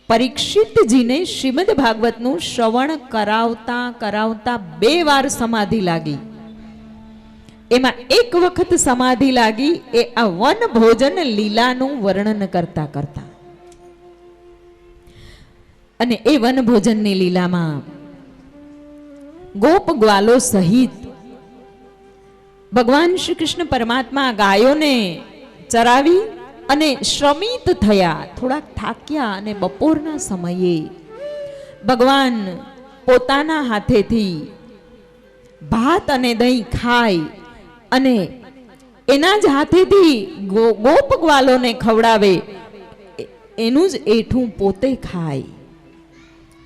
પરીક્ષિતજીને શ્રીમદ ભાગવતનું શ્રવણ કરાવતા કરાવતા 2 વાર સમાધિ લાગી. એમાં એક વખત સમાધિ લાગી એ આ વન ભોજન લીલાનું વર્ણન કરતા કરતા. અને એ વન ભોજનની લીલામાં ગોપ ગ્વાલો સહિત ભગવાન શ્રી કૃષ્ણ પરમાત્મા ગાયોને ચરાવી અને શ્રમિત થયા, થોડાક થાક્યા અને બપોરના સમયે ભગવાન પોતાના હાથેથી ભાત અને દહીં ખાય અને એના જ હાથેથી ગોપ ગ્વાલોને ખવડાવે, એનું જ એઠું પોતે ખાય.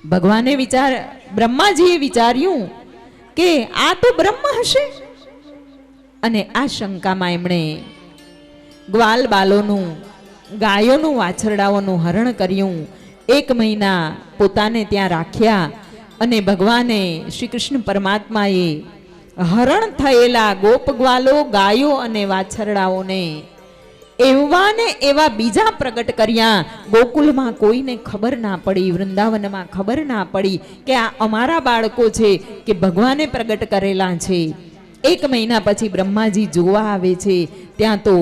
ભગવાને બ્રહ્માજીએ વિચાર્યું કે આ તો બ્રહ્મ હશે અને આ શંકામાં એમણે ગ્વાલ બાલોનું, ગાયોનું, વાછરડાઓનું હરણ કર્યું. 1 મહિના પોતાને ત્યાં રાખ્યા અને ભગવાને શ્રી કૃષ્ણ પરમાત્માએ હરણ થયેલા ગોપગ્વાલો, ગાયો અને વાછરડાઓને એવા ને એવા બીજા પ્રગટ કર્યા. ગોકુલમાં કોઈને ખબર ના પડી, વૃંદાવનમાં ખબર ના પડી કે આ અમારા બાળકો છે કે ભગવાને પ્રગટ કરેલા છે. 1 મહિના પછી બ્રહ્માજી જોવા આવે છે. ત્યાં તો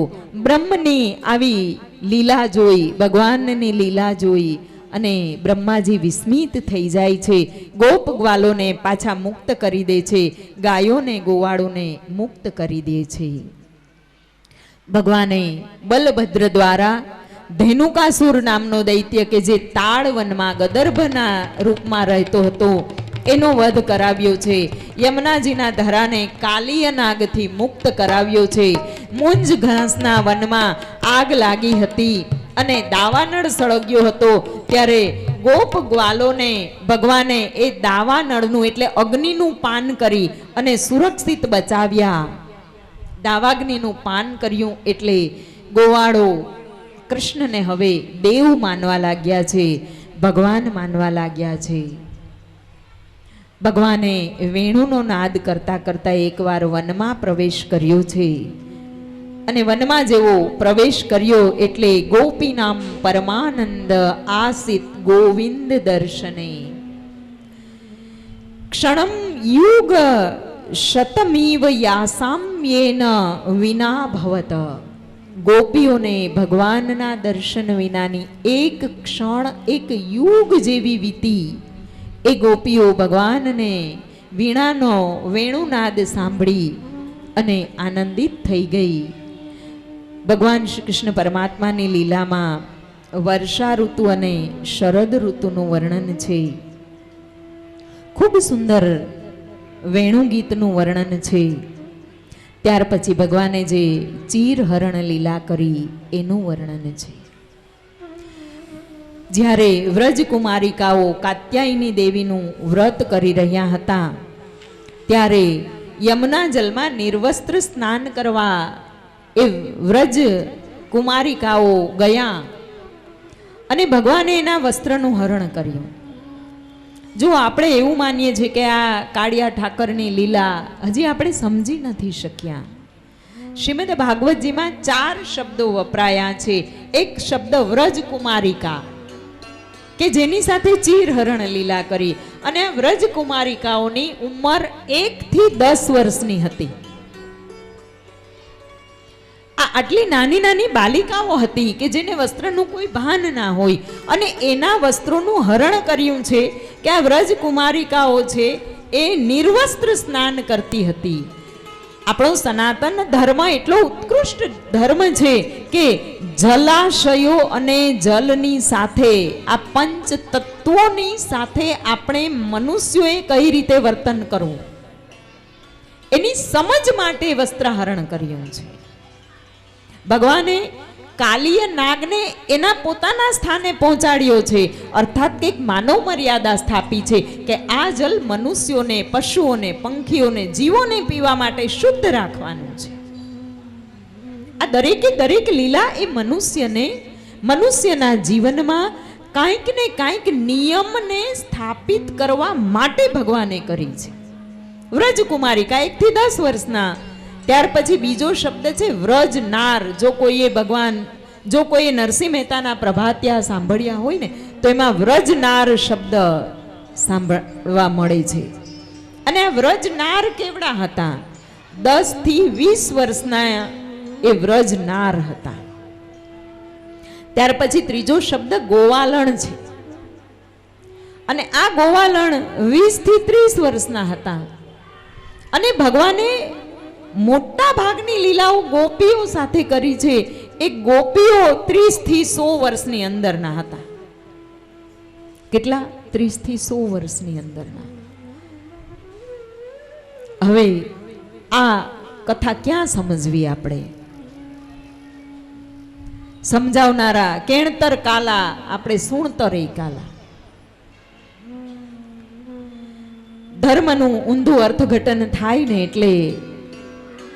બ્રહ્મની આવી લીલા જોઈ, ભગવાનની લીલા જોઈ અને બ્રહ્માજી વિસ્મિત થઈ જાય છે. ગોપ ગ્વાલોને પાછા મુક્ત કરી દે છે, ગાયોને ગોવાળોને મુક્ત કરી દે છે. ભગવાને બલભદ્ર દ્વારા ધેનુકાસુર નામનો દૈત્ય કે જે તાળ વનમાં ગદર્ભના રૂપમાં રહેતો હતો એનો વધ કરાવ્યો છે. યમુનાજીના ધરાને કાલિય નાગથી મુક્ત કરાવ્યો છે. મુંજ ઘાસના વનમાં આગ લાગી હતી અને દાવાનળ સળગ્યો હતો, ત્યારે ગોપ ગ્વાલોને ભગવાને એ દાવાનળનું એટલે અગ્નિનું પાન કરી અને સુરક્ષિત બચાવ્યા. દાવાગ્નિનું પાન કર્યું એટલે ગોવાળો કૃષ્ણને હવે દેવ માનવા લાગ્યા છે, ભગવાન માનવા લાગ્યા છે. ભગવાને વેણુનો નાદ કરતા કરતા એકવાર વનમાં પ્રવેશ કર્યો છે અને વનમાં જેવો પ્રવેશ કર્યો એટલે ગોપી નામ પરમાનંદ આસિત ગોવિંદ દર્શને ક્ષણમ યુગ શતમીવ યાસામ્યેન વિના ભવત. ગોપીઓને ભગવાનના દર્શન વિનાની એક ક્ષણ એક યુગ જેવી વીતી. એ ગોપીઓ ભગવાનને વીણાનો વેણુનાદ સાંભળી અને આનંદિત થઈ ગઈ. ભગવાન શ્રી કૃષ્ણ પરમાત્માની લીલામાં વર્ષા ઋતુ અને શરદ ઋતુનું વર્ણન છે. ખૂબ સુંદર વેણુ ગીતનું વર્ણન છે. ત્યાર પછી ભગવાને જે ચીરહરણ લીલા કરી એનું વર્ણન છે. જ્યારે વ્રજકુમારિકાઓ કાત્યાયની દેવીનું વ્રત કરી રહ્યા હતા ત્યારે યમુના જલમાં નિર્વસ્ત્ર સ્નાન કરવા એ વ્રજ કુમારિકાઓ ગયા અને ભગવાને એના વસ્ત્રનું હરણ કર્યું. જો આપણે એવું માનીએ છીએ કે આ કાળિયા ઠાકરની લીલા હજી આપણે સમજી નથી શક્યા. શ્રીમદ ભાગવતજીમાં 4 શબ્દો વપરાયા છે. એક શબ્દ વ્રજ કુમારિકા કે જેની સાથે ચીરહરણ લીલા કરી, અને વ્રજ કુમારિકાઓની ઉંમર 1 થી 10 વર્ષની હતી. આટલી નાની નાની બાલિકાઓ હતી કે જેને વસ્ત્રનું કોઈ ભાન ના હોય, અને એના વસ્ત્રોનું હરણ કર્યું છે કે આ વ્રજ કુમારિકાઓ છે એ નિર્વસ્ત્ર સ્નાન કરતી હતી. આપણો સનાતન ધર્મ એટલો ઉત્કૃષ્ટ ધર્મ છે કે જલાશયો અને જલની સાથે આ પંચ તત્વોની સાથે આપણે મનુષ્યોએ કઈ રીતે વર્તન કરવું એની સમજ માટે વસ્ત્રહરણ કર્યું છે. ભગવાને કાલિય નાગને એના પોતાના સ્થાને પહોંચાડ્યો છે, અર્થાત કે માનવ મર્યાદા સ્થાપી છે કે આ જલ મનુષ્યોને, પશુઓને, પંખીઓને, જીવોને પીવા માટે શુદ્ધ રાખવાનું છે. આ દરેકે દરેક લીલા એ મનુષ્યના જીવનમાં કાંઈક ને કાંઈક નિયમને સ્થાપિત કરવા માટે ભગવાને કરી છે. વ્રજકુમારિકા 1 થી 10 વર્ષના. ત્યાર પછી બીજો શબ્દ છે વ્રજનાર. જો કોઈએ નરસિંહ મહેતાના પ્રભાત્યા સાંભળ્યા હોય ને તો એમાં વ્રજનાર શબ્દ સાંભળવા મળે છે. અને આ વ્રજનાર કેવડા હતા? 10 થી 20 વર્ષના એ વ્રજનાર હતા. ત્યાર પછી ત્રીજો શબ્દ ગોવાલણ છે, અને આ ગોવાલણ 20 થી 30 વર્ષના હતા. અને ભગવાને મોટા ભાગની લીલાઓ ગોપીઓ સાથે કરી છે. એ ગોપીઓ 30 થી 100 વર્ષની અંદરના હતા. કેટલા? 30 થી 100 વર્ષની અંદરના. હવે આ કથા ક્યાં સમજવી આપણે? સમજાવનારા કેણતર કાલા, આપણે સુણતર એ કાલા. ધર્મનું ઊંધું અર્થઘટન થાય ને એટલે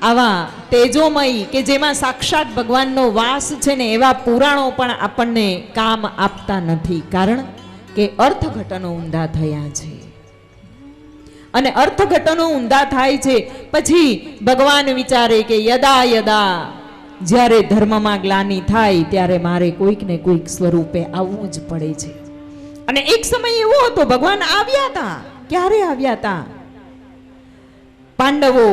આવા તેજોમય કે જેમાં સાક્ષાત ભગવાનનો વાસ છે ને એવા પુરાણો પણ આપણને કામ આપતા નથી. કારણ કે અર્થઘટનો ઊંધા થયા છે, અને અર્થઘટનો ઊંધા થાય છે પછી ભગવાન વિચારે કે યદા યદા જ્યારે ધર્મમાં ગ્લાનિ થાય ત્યારે મારે કોઈક ને કોઈક સ્વરૂપે આવવું જ પડે છે. અને એક સમય એવો હતો ભગવાન આવ્યા હતા. ક્યારે આવ્યા હતા? પાંડવો,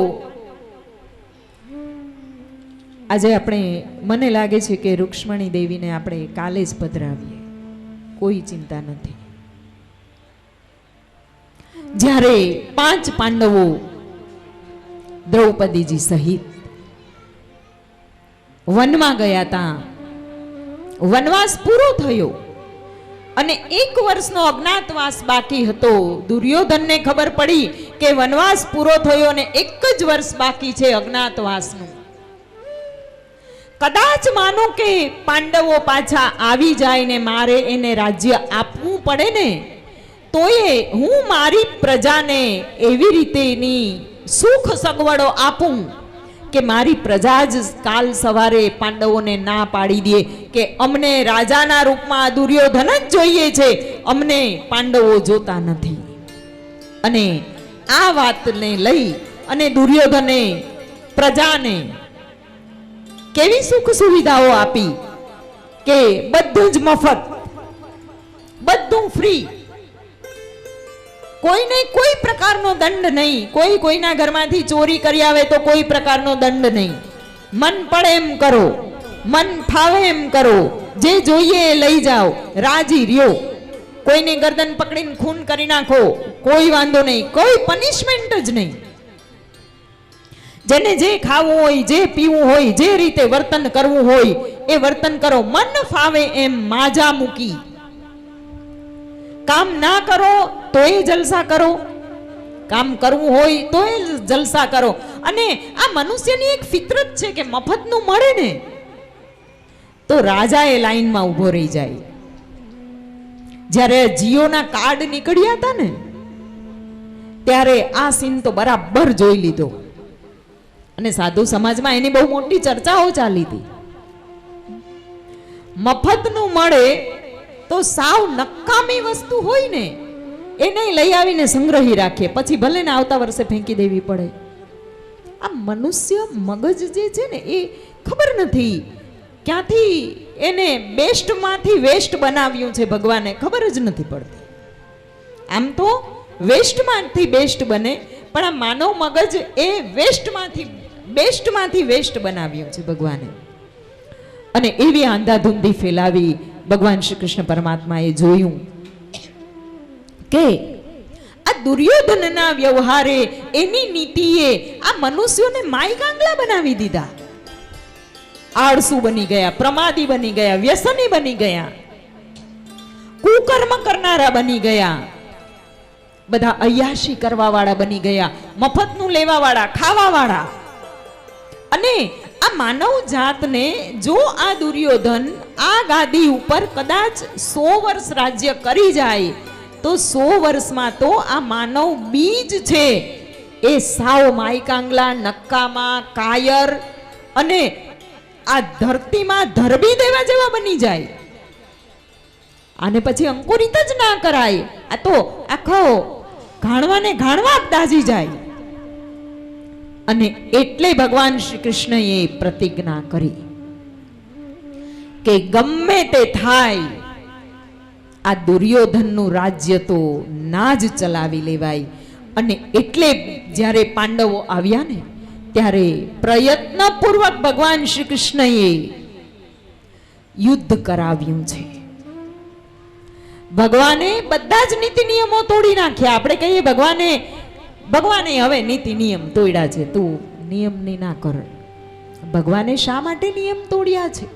આજે આપણે, મને લાગે છે કે રૂક્ષ્મણી દેવીને આપણે કાલે જ પધરાવીએ. કોઈ ચિંતા નથી. જ્યારે 5 પાંડવો દ્રૌપદીજી સહિત વનમાં ગયા હતા, વનવાસ પૂરો થયો અને 1 વર્ષનો અજ્ઞાતવાસ બાકી હતો. દુર્યોધનને ખબર પડી કે વનવાસ પૂરો થયો અને 1 જ વર્ષ બાકી છે અજ્ઞાતવાસનું. કદાચ માનો કે પાંડવો પાછા આવી જાય ને મારે એને રાજ્ય આપવું પડે ને, તોય હું મારી પ્રજાને એવી રીતેની સુખ સગવડો આપું કે મારી પ્રજા જ કાલ સવારે પાંડવોને ના પાડી દે કે અમને રાજાના રૂપમાં દુર્યોધન જ જોઈએ છે, અમને પાંડવો જોતા નથી. અને આ વાતને લઈ અને દુર્યોધને પ્રજાને કેવી સુખ સુવિધાઓ આપી કે બધું જ મફત, બધું ફ્રી, કોઈને કોઈ પ્રકારનો દંડ નહીં. કોઈ કોઈના ઘરમાંથી ચોરી કરી આવે તો કોઈ પ્રકારનો દંડ નહીં. મન પડે એમ કરો, મન ફાવે એમ કરો, જે જોઈએ એ લઈ જાઓ, રાજી રહ્યો. કોઈની ગરદન પકડીને ખૂન કરી નાખો, કોઈ વાંધો નહીં, કોઈ પનિશમેન્ટ જ નહીં. જેને જે ખાવું હોય, જે પીવું હોય, જે રીતે વર્તન કરવું હોય એ વર્તન કરો. મન ફાવે એમ માજા મૂકી. કામ ના કરો તોય જલસા કરો, કામ કરવું હોય તોય જલસા કરો. અને આ મનુષ્યની એક ફિતરત છે કે મફતનું મળે ને તો રાજા એ લાઈનમાં ઊભો રહી જાય. જ્યારે જીઓના કાર્ડ નીકળ્યા હતા ને ત્યારે આ સીન તો બરાબર જોઈ લીધો અને સાધુ સમાજમાં એની બહુ મોટી ચર્ચાઓ ચાલી હતી. મફતનું મળે તો સાવ નકામી વસ્તુ હોય ને એને લઈ આવીને સંગ્રહી રાખીએ, પછી ભલે ને આવતા વર્ષે ફેંકી દેવી પડે. આ મનુષ્ય મગજ જે છે ને એ ખબર નથી ક્યાંથી એને બેસ્ટમાંથી વેસ્ટ બનાવ્યું છે ભગવાને, ખબર જ નથી પડતી. આમ તો વેસ્ટમાંથી બેસ્ટ બને, પણ આ માનવ મગજ એ બેસ્ટમાંથી વેસ્ટ બનાવ્યું છે ભગવાને. અને એવી આંધાધૂંધી ફેલાવી ભગવાન શ્રી કૃષ્ણ પરમાત્માએ જોયું કે આ દુર્યોધનના વ્યવહારે, એની નીતિએ આ મનુષ્યોને માય કાંગલા બનાવી દીધા. આળસુ બની ગયા, પ્રમાદી બની ગયા, વ્યસની બની ગયા, કુકર્મ કરનારા બની ગયા, બધા અય્યાશી કરવા વાળા બની ગયા, મફતનું લેવા વાળા, ખાવા વાળા. અને આ માનવ જાતને જો આ દુર્યોધન આ ગાદી ઉપર કદાચ 100 વર્ષ રાજ્ય કરી જાય તો 100 વર્ષમાં તો આ માનવ બીજ છે એ સાવ માયકાંગલા, નક્કામાં, કાયર અને આ ધરતીમાં ધરબી દેવા જેવા બની જાય. આને પછી અંકુરિત જ ના કરાય, આ તો આખો ઘાણવાને ઘાણવા દાજી જાય. અને એટલે ભગવાન શ્રી કૃષ્ણએ પ્રતિજ્ઞા કરી કે ગમે તે થાય આ દુર્યોધનનું રાજ્ય તો ના જ ચલાવી લેવાય. અને એટલે જ્યારે પાંડવો આવ્યા ને ત્યારે પ્રયત્નપૂર્વક ભગવાન શ્રી કૃષ્ણએ યુદ્ધ કરાવ્યું છે. ભગવાને બધા જ નીતિ નિયમો તોડી નાખ્યા. આપણે કહીએ ભગવાને હવે નીતિ નિયમ તોડ્યા છે, તું નિયમની ના કર. ભગવાને શા માટે નિયમ તોડ્યા છે?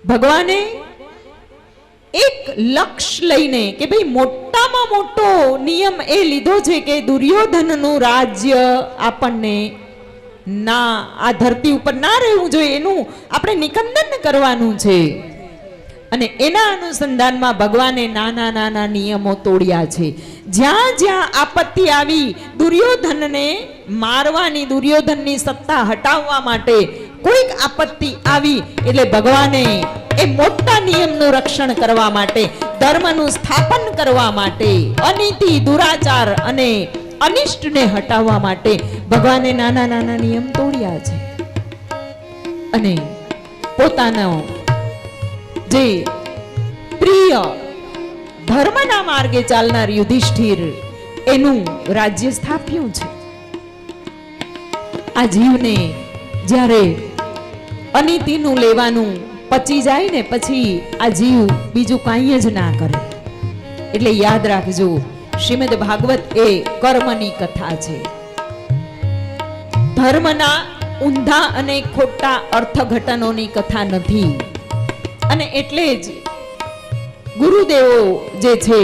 ભગવાને એક લક્ષ્ય લઈને કે ભાઈ મોટામાં મોટો નિયમ એ લીધો છે કે દુર્યોધનનું રાજ્ય આપણને ના, આ ધરતી ઉપર ના રહેવું જોઈએ, એનું આપણે નિકંદન કરવાનું છે. અને એના અનુસંધાનમાં ભગવાને નાના નાના નિયમો તોડ્યા છે. જ્યાં જ્યાં આપત્તિ આવી દુર્યોધનને મારવાની, દુર્યોધનની સત્તા હટાવવા માટે કોઈક આપત્તિ આવી એટલે ભગવાને એ મોટા નિયમનું રક્ષણ કરવા માટે, ધર્મનું સ્થાપન કરવા માટે, અનીતિ, દુરાચાર અને અનિષ્ટને હટાવવા માટે ભગવાને નાના નાના નિયમ તોડ્યા છે. અને પોતાનો જે પ્રિય ધર્મના માર્ગે ચાલનાર યુધિષ્ઠિર એનું રાજ્ય સ્થાપ્યું છે. આ જીવને જ્યારે અનીતિનું લેવાનું પચી જાય ને પછી આ જીવ બીજું કાંઈ જ ના કરે. એટલે યાદ રાખજો, શ્રીમદ ભાગવત એ કર્મની કથા છે. ધર્મના ઊંધા અને ખોટા અર્થઘટનોની કથા નથી. અને એટલે જ ગુરુદેવો જે છે,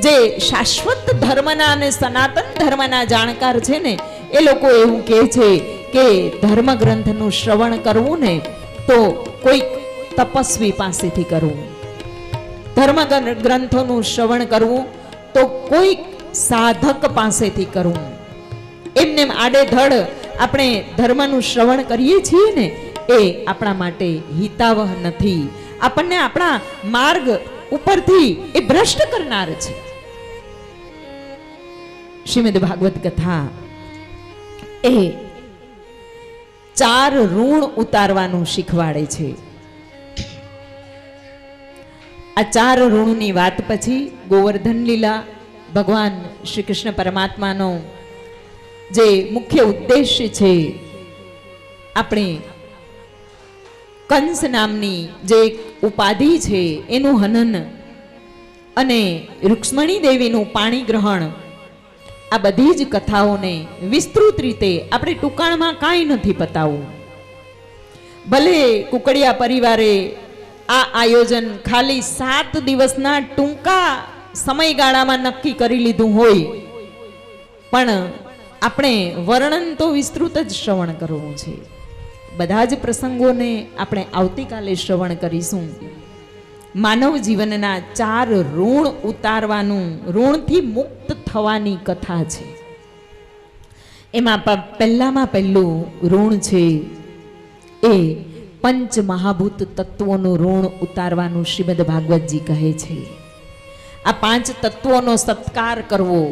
જે શાશ્વત ધર્મના અને સનાતન ધર્મના જાણકાર છે ને, એ લોકો એવું કહે છે કે ધર્મ ગ્રંથનું શ્રવણ કરવું ને તો કોઈક તપસ્વી પાસેથી કરવું, ધર્મ ગ્રંથોનું શ્રવણ કરવું તો કોઈક સાધક પાસેથી કરવું. એમને આડેધડ આપણે ધર્મનું શ્રવણ કરીએ છીએ ને એ આપણા માટે હિતાવહ નથી. આપણને આપણા માર્ગ ઉપરથી એ ભ્રષ્ટ કરનાર છે. શ્રીમદ ભાગવત કથા એ 4 ઋણ ઉતારવાનું શીખવાડે છે. આ 4 ઋણની વાત પછી ગોવર્ધન લીલા, ભગવાન શ્રી કૃષ્ણ પરમાત્માનો જે મુખ્ય ઉદ્દેશ્ય છે, આપણે કંસ નામની જે ઉપાધિ છે એનું હનન અને રૂક્ષ્મણી દેવીનું પાણી ગ્રહણ, આ બધી જ કથાઓને વિસ્તૃત રીતે આપણે ટૂંકાણમાં કાંઈ નથી બતાવવું. ભલે કુકડિયા પરિવારે આ આયોજન ખાલી 7 દિવસના ટૂંકા સમયગાળામાં નક્કી કરી લીધું હોય, પણ આપણે વર્ણન તો વિસ્તૃત જ શ્રવણ કરવું છે. બધા જ પ્રસંગોને આપણે આવતીકાલે શ્રવણ કરીશું. માનવ જીવનના 4 ઋણ ઉતારવાનું, ઋણથી મુક્ત થવાની કથા છે. એમાં પહેલામાં પહેલું ઋણ છે એ પંચ મહાભૂત તત્વોનું ઋણ ઉતારવાનું શ્રીમદ ભાગવતજી કહે છે. આ 5 તત્વોનો સત્કાર કરવો,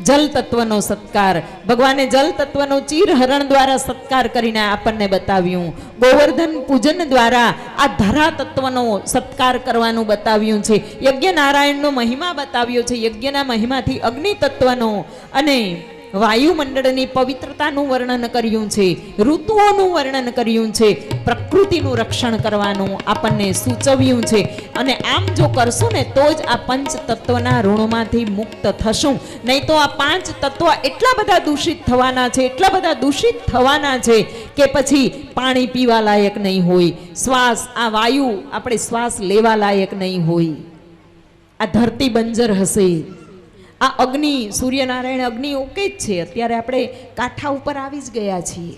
જલ તત્વનો સત્કાર, ભગવાને જલ તત્વનો ચીરહરણ દ્વારા સત્કાર કરીને આપણને બતાવ્યું. ગોવર્ધન પૂજન દ્વારા આ ધરા તત્વનો સત્કાર કરવાનું બતાવ્યું છે. યજ્ઞ નારાયણનો મહિમા બતાવ્યો છે. યજ્ઞના મહિમાથી અગ્નિ તત્વનો અને વાયુમંડળની પવિત્રતાનું વર્ણન કર્યું છે. ઋતુઓનું વર્ણન કર્યું છે. પ્રકૃતિનું રક્ષણ કરવાનું આપણને સૂચવ્યું છે. અને આમ જો કરશું ને તો જ આ 5 તત્વના ઋણોમાંથી મુક્ત થશું. નહીં તો આ 5 તત્વ એટલા બધા દૂષિત થવાના છે, એટલા બધા દૂષિત થવાના છે કે પછી પાણી પીવા લાયક નહીં હોય, શ્વાસ, આ વાયુ આપણે શ્વાસ લેવા લાયક નહીં હોય, આ ધરતી બંજર હશે. આ અગ્નિ, સૂર્યનારાયણ અગ્નિ ઓકે જ છે, અત્યારે આપણે કાંઠા ઉપર આવી જ ગયા છીએ,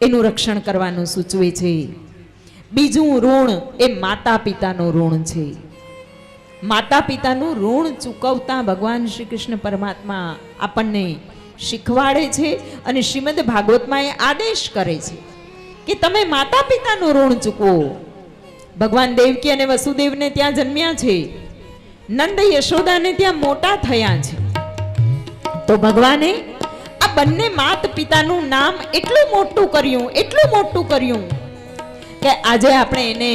એનું રક્ષણ કરવાનું સૂચવે છે. બીજું ઋણ એ માતા પિતાનું ઋણ છે. માતા પિતાનું ઋણ ચૂકવતા ભગવાન શ્રી કૃષ્ણ પરમાત્મા આપણને શીખવાડે છે અને શ્રીમદ ભાગવતમાં એ આદેશ કરે છે કે તમે માતા પિતાનું ઋણ ચૂકવો. ભગવાન દેવકી અને વસુદેવને ત્યાં જન્મ્યા છે, નંદ યશોદાને ત્યાં મોટા થયા છે, તો ભગવાને આ બંને માત પિતાનું નામ એટલું મોટું કર્યું, એટલું મોટું કર્યું કે આજે આપણે એને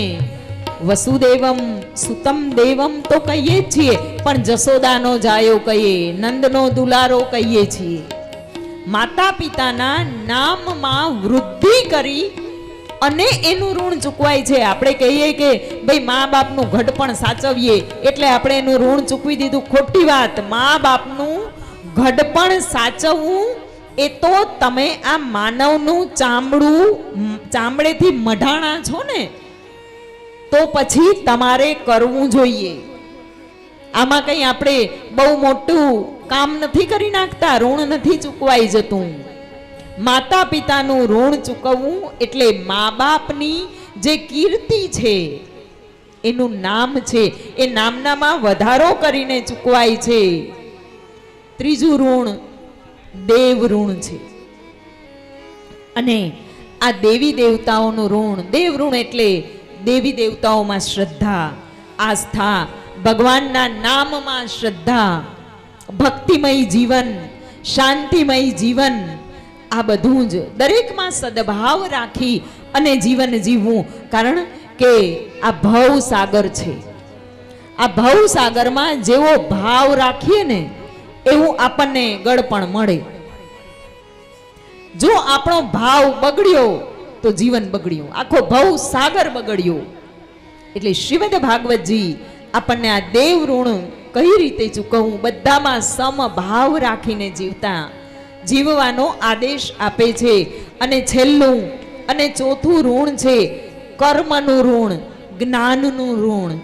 વસુદેવમ સુતમ દેવમ તો કહીએ જ છીએ, પણ જશોદાનો જાયો કહીએ, નંદનો દુલારો કહીએ છીએ. માતા પિતાના નામમાં વૃદ્ધિ કરી અને એનું ઋણ ચૂકવાય છે. આપણે કહીએ કે ભાઈ મા બાપનું ઘડપણ સાચવીએ એટલે આપણે એનું ઋણ ચૂકવી દીધું, ખોટી વાત. મા બાપનું ઘડપણ સાચવવું એ તો તમે આ માનવનું ચામડું, ચામડેથી મઢાણા છો ને, તો પછી તમારે કરવું જોઈએ. આમાં કંઈ આપણે બહુ મોટું કામ નથી કરી નાખતા, ઋણ નથી ચૂકવાઈ જતું. માતા પિતાનું ઋણ ચૂકવવું એટલે મા બાપની જે કીર્તિ છે, એનું નામ છે, એ નામનામાં વધારો કરીને ચૂકવાય છે. ત્રીજું ઋણ દેવ ઋણ છે. અને આ દેવી દેવતાઓનું ઋણ, દેવ ઋણ એટલે દેવી દેવતાઓમાં શ્રદ્ધા, આસ્થા, ભગવાનના નામમાં શ્રદ્ધા, ભક્તિમય જીવન, શાંતિમય જીવન, આ બધું જ દરેકમાં સદભાવ રાખી અને જીવન જીવવું. કારણ કે આ ભવ સાગર છે. આ ભવ સાગરમાં જેવો ભાવ રાખીએ ને એવું આપણને ગળપણ મળે. જો આપણો ભાવ બગડ્યો તો જીવન બગડ્યું, આખો ભવ સાગર બગડ્યો. એટલે શ્રીમદ ભાગવતજી આપણને આ દેવ ઋણ કઈ રીતે ચૂકવવું, બધામાં સમભાવ રાખીને જીવવાનો આદેશ આપે છે. અને છેલ્લું અને ચોથું ઋણ છે કર્મનું ઋણ, જ્ઞાનનું ઋણ.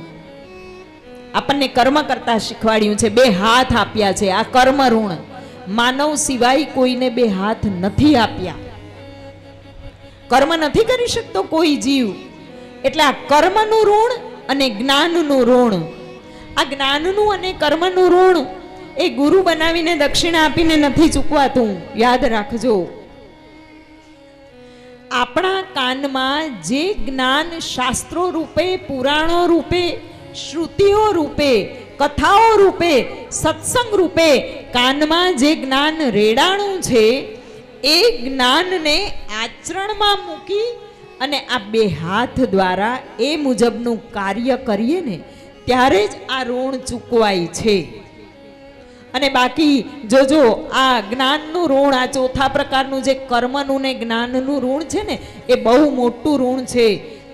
આપણને કર્મ કરતા શીખવાડ્યું છે, બે હાથ આપ્યા છે, આ કર્મ ઋણ. માનવ સિવાય કોઈને બે હાથ નથી આપ્યા, કર્મ નથી કરી શકતો કોઈ જીવ. એટલે આ કર્મનું ઋણ અને જ્ઞાનનું ઋણ, આ જ્ઞાનનું અને કર્મનું ઋણ એ ગુરુ બનાવીને દક્ષિણા આપીને નથી ચૂકવાતું, યાદ રાખજો. આપણા કાનમાં જે જ્ઞાન શાસ્ત્રો રૂપે, પુરાણો રૂપે, શ્રુતિઓ રૂપે, કથાઓ રૂપે, સત્સંગ રૂપે કાનમાં જે જ્ઞાન રેડાણું છે, એ જ્ઞાનને આચરણમાં મૂકી અને આ બે હાથ દ્વારા એ મુજબનું કાર્ય કરીએ ને ત્યારે જ આ ઋણ ચૂકવાય છે. અને બાકી જોજો આ જ્ઞાનનું ઋણ, આ ચોથા પ્રકારનું જે કર્મનું ને જ્ઞાનનું ઋણ છે ને, એ બહુ મોટું ઋણ છે.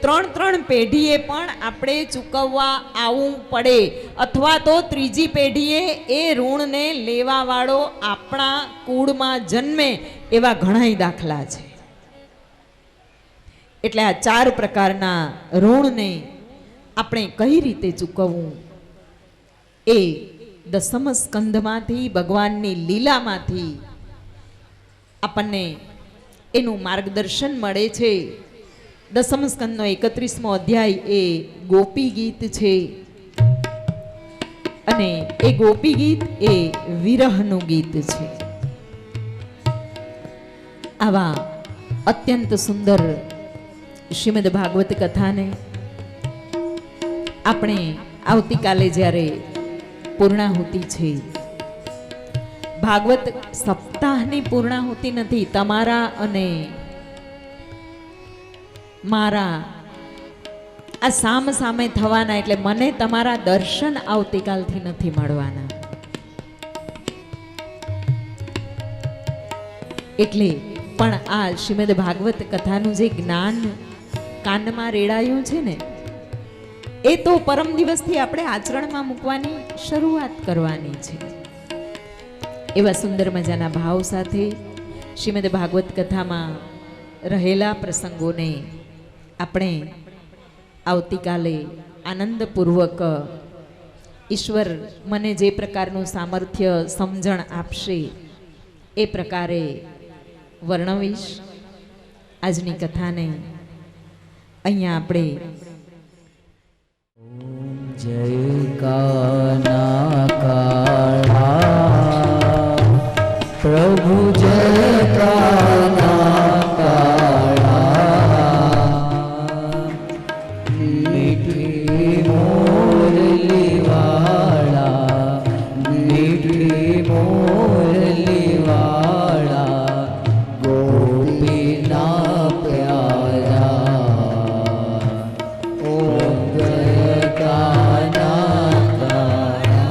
3 પેઢીએ પણ આપણે ચૂકવવા આવવું પડે, અથવા તો ત્રીજી પેઢીએ એ ઋણને લેવા વાળો આપણા કુળમાં જન્મે, એવા ઘણાય દાખલા છે. એટલે આ 4 પ્રકારના ઋણને આપણે કઈ રીતે ચૂકવવું એ દસમ સ્કંધમાંથી, ભગવાનની લીલામાંથી આપણને એનું માર્ગદર્શન મળે છે. દસમ સ્કંદનો 31મો અધ્યાય એ ગોપી ગીત છે. અને એ ગોપી ગીત એ વિરહનું ગીત છે. આવા અત્યંત સુંદર શ્રીમદ ભાગવત કથાને આપણે આવતીકાલે જ્યારે પૂર્ણાહુતિ છે, ભાગવત સપ્તાહની પૂર્ણાહુતિ નથી, તમારા અને મારા આ સામ સામે થવાના. એટલે મને તમારા દર્શન આવતીકાલથી નથી મળવાના. એટલે પણ આ શ્રીમદ ભાગવત કથાનું જે જ્ઞાન કાનમાં રેડાયું છે ને, એ તો પરમ દિવસથી આપણે આચરણમાં મૂકવાની શરૂઆત કરવાની છે. એવા સુંદર મજાના ભાવ સાથે શ્રીમદ ભાગવત કથામાં રહેલા પ્રસંગોને આપણે આવતીકાલે આનંદપૂર્વક ઈશ્વર મને જે પ્રકારનું સામર્થ્ય, સમજણ આપશે એ પ્રકારે વર્ણવીશ. આજની કથાને અહીંયા આપણે જય કાના કાળા પ્રભુ, જય કાના કાળા, મીઠી મોરલી વાળા, મીઠી મોરલી વાળા, ગોપીના પ્યારા. ઓમ જય કાના કાળા,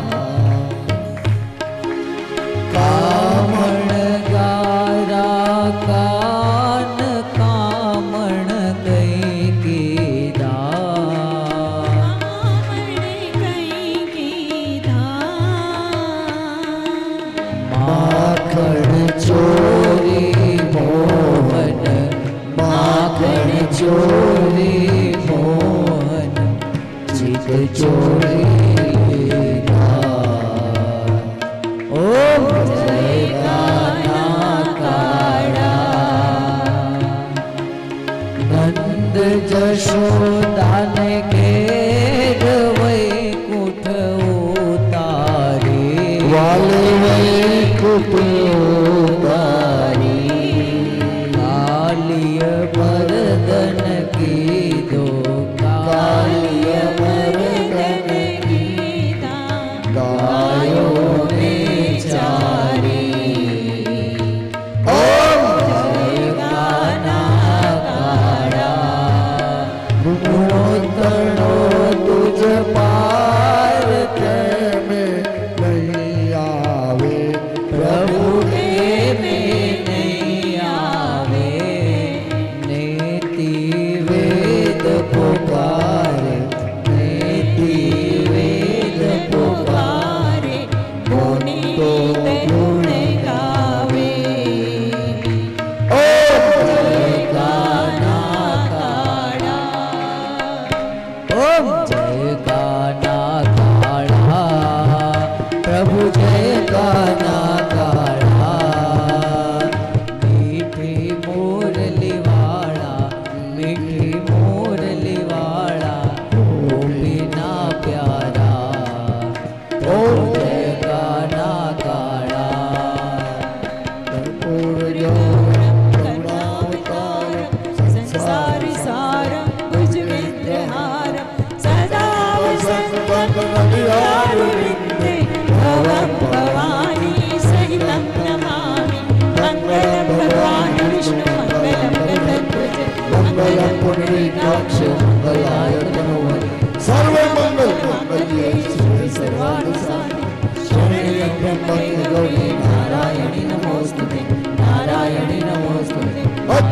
કામણ ગારા કાન કામણ કઈ કીધા, માખણ ચોરી મોહન, માખણ ચોરી મોહન, ચિત ચોરી લીધા. ઓમ જય કાના કાળા, નંદ જશોદાને ઘેર વૈકુંઠ ઉતારી, વાલે વૈકુંઠ ઉતારી, કાલિય મર્દન કીધો, કાલિય મર્દન કીધા, ગાયો ને ચારી. ઓમ જય કાના કાળા, ગુણોત્તણો તુજ પાર, પ્રેમે નહીં આવે પ્રભુ ને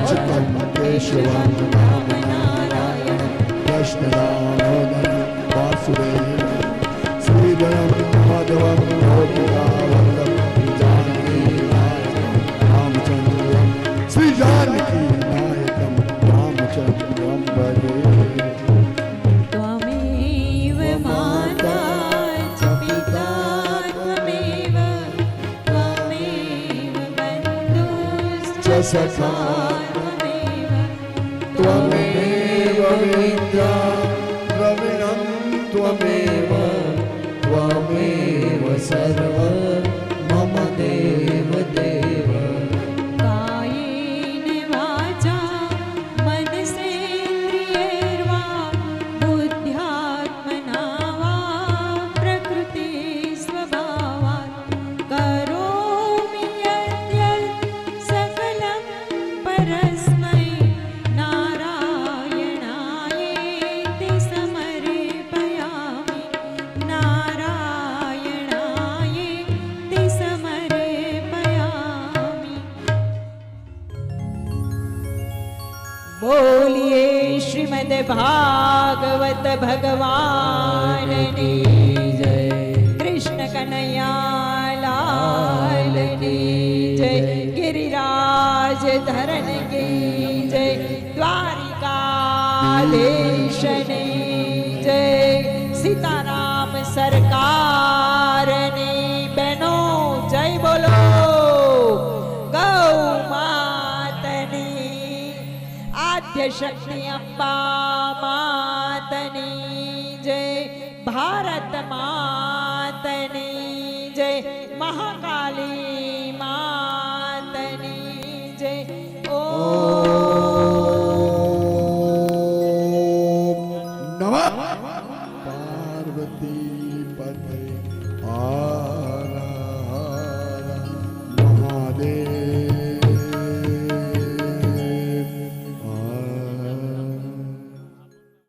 अच्युतं केशवं राम नारायण कृष्णदामोदरं वासुदेवं श्रीधरं माधवं गोपिकावल्लभं जानकीनाथं रामचन्द्रं श्रीजानकीनायकं रामचन्द्रं भजे त्वमेव माता च पिता त्वमेव बन्धुश्च सखा त्वमेव त्वमेव विद्या द्रविणं त्वमेव त्वमेव सर्व मम देव देव कायेन वाचा मनसेन्द्रियैर्वा बुद्ध्यात्मना वा प्रकृति स्वभावात् करोमि यद्यत् सकलं परस्मै नारायणायेति समर्पयामि नारायणायेति समर्पयामि बोलिए श्रीमद् भागवत भगवान की जय कृष्ण कन्हैया लाल की जय गिरिराज धरन की जय द्वारिकाधीश ने जय सीताराम सरकार ने बहनों जय बोलो गौ मातनी आद्य शक्ति अम्बा मातनी जय भारत मातनी जय महाकाली मातनी जय ओ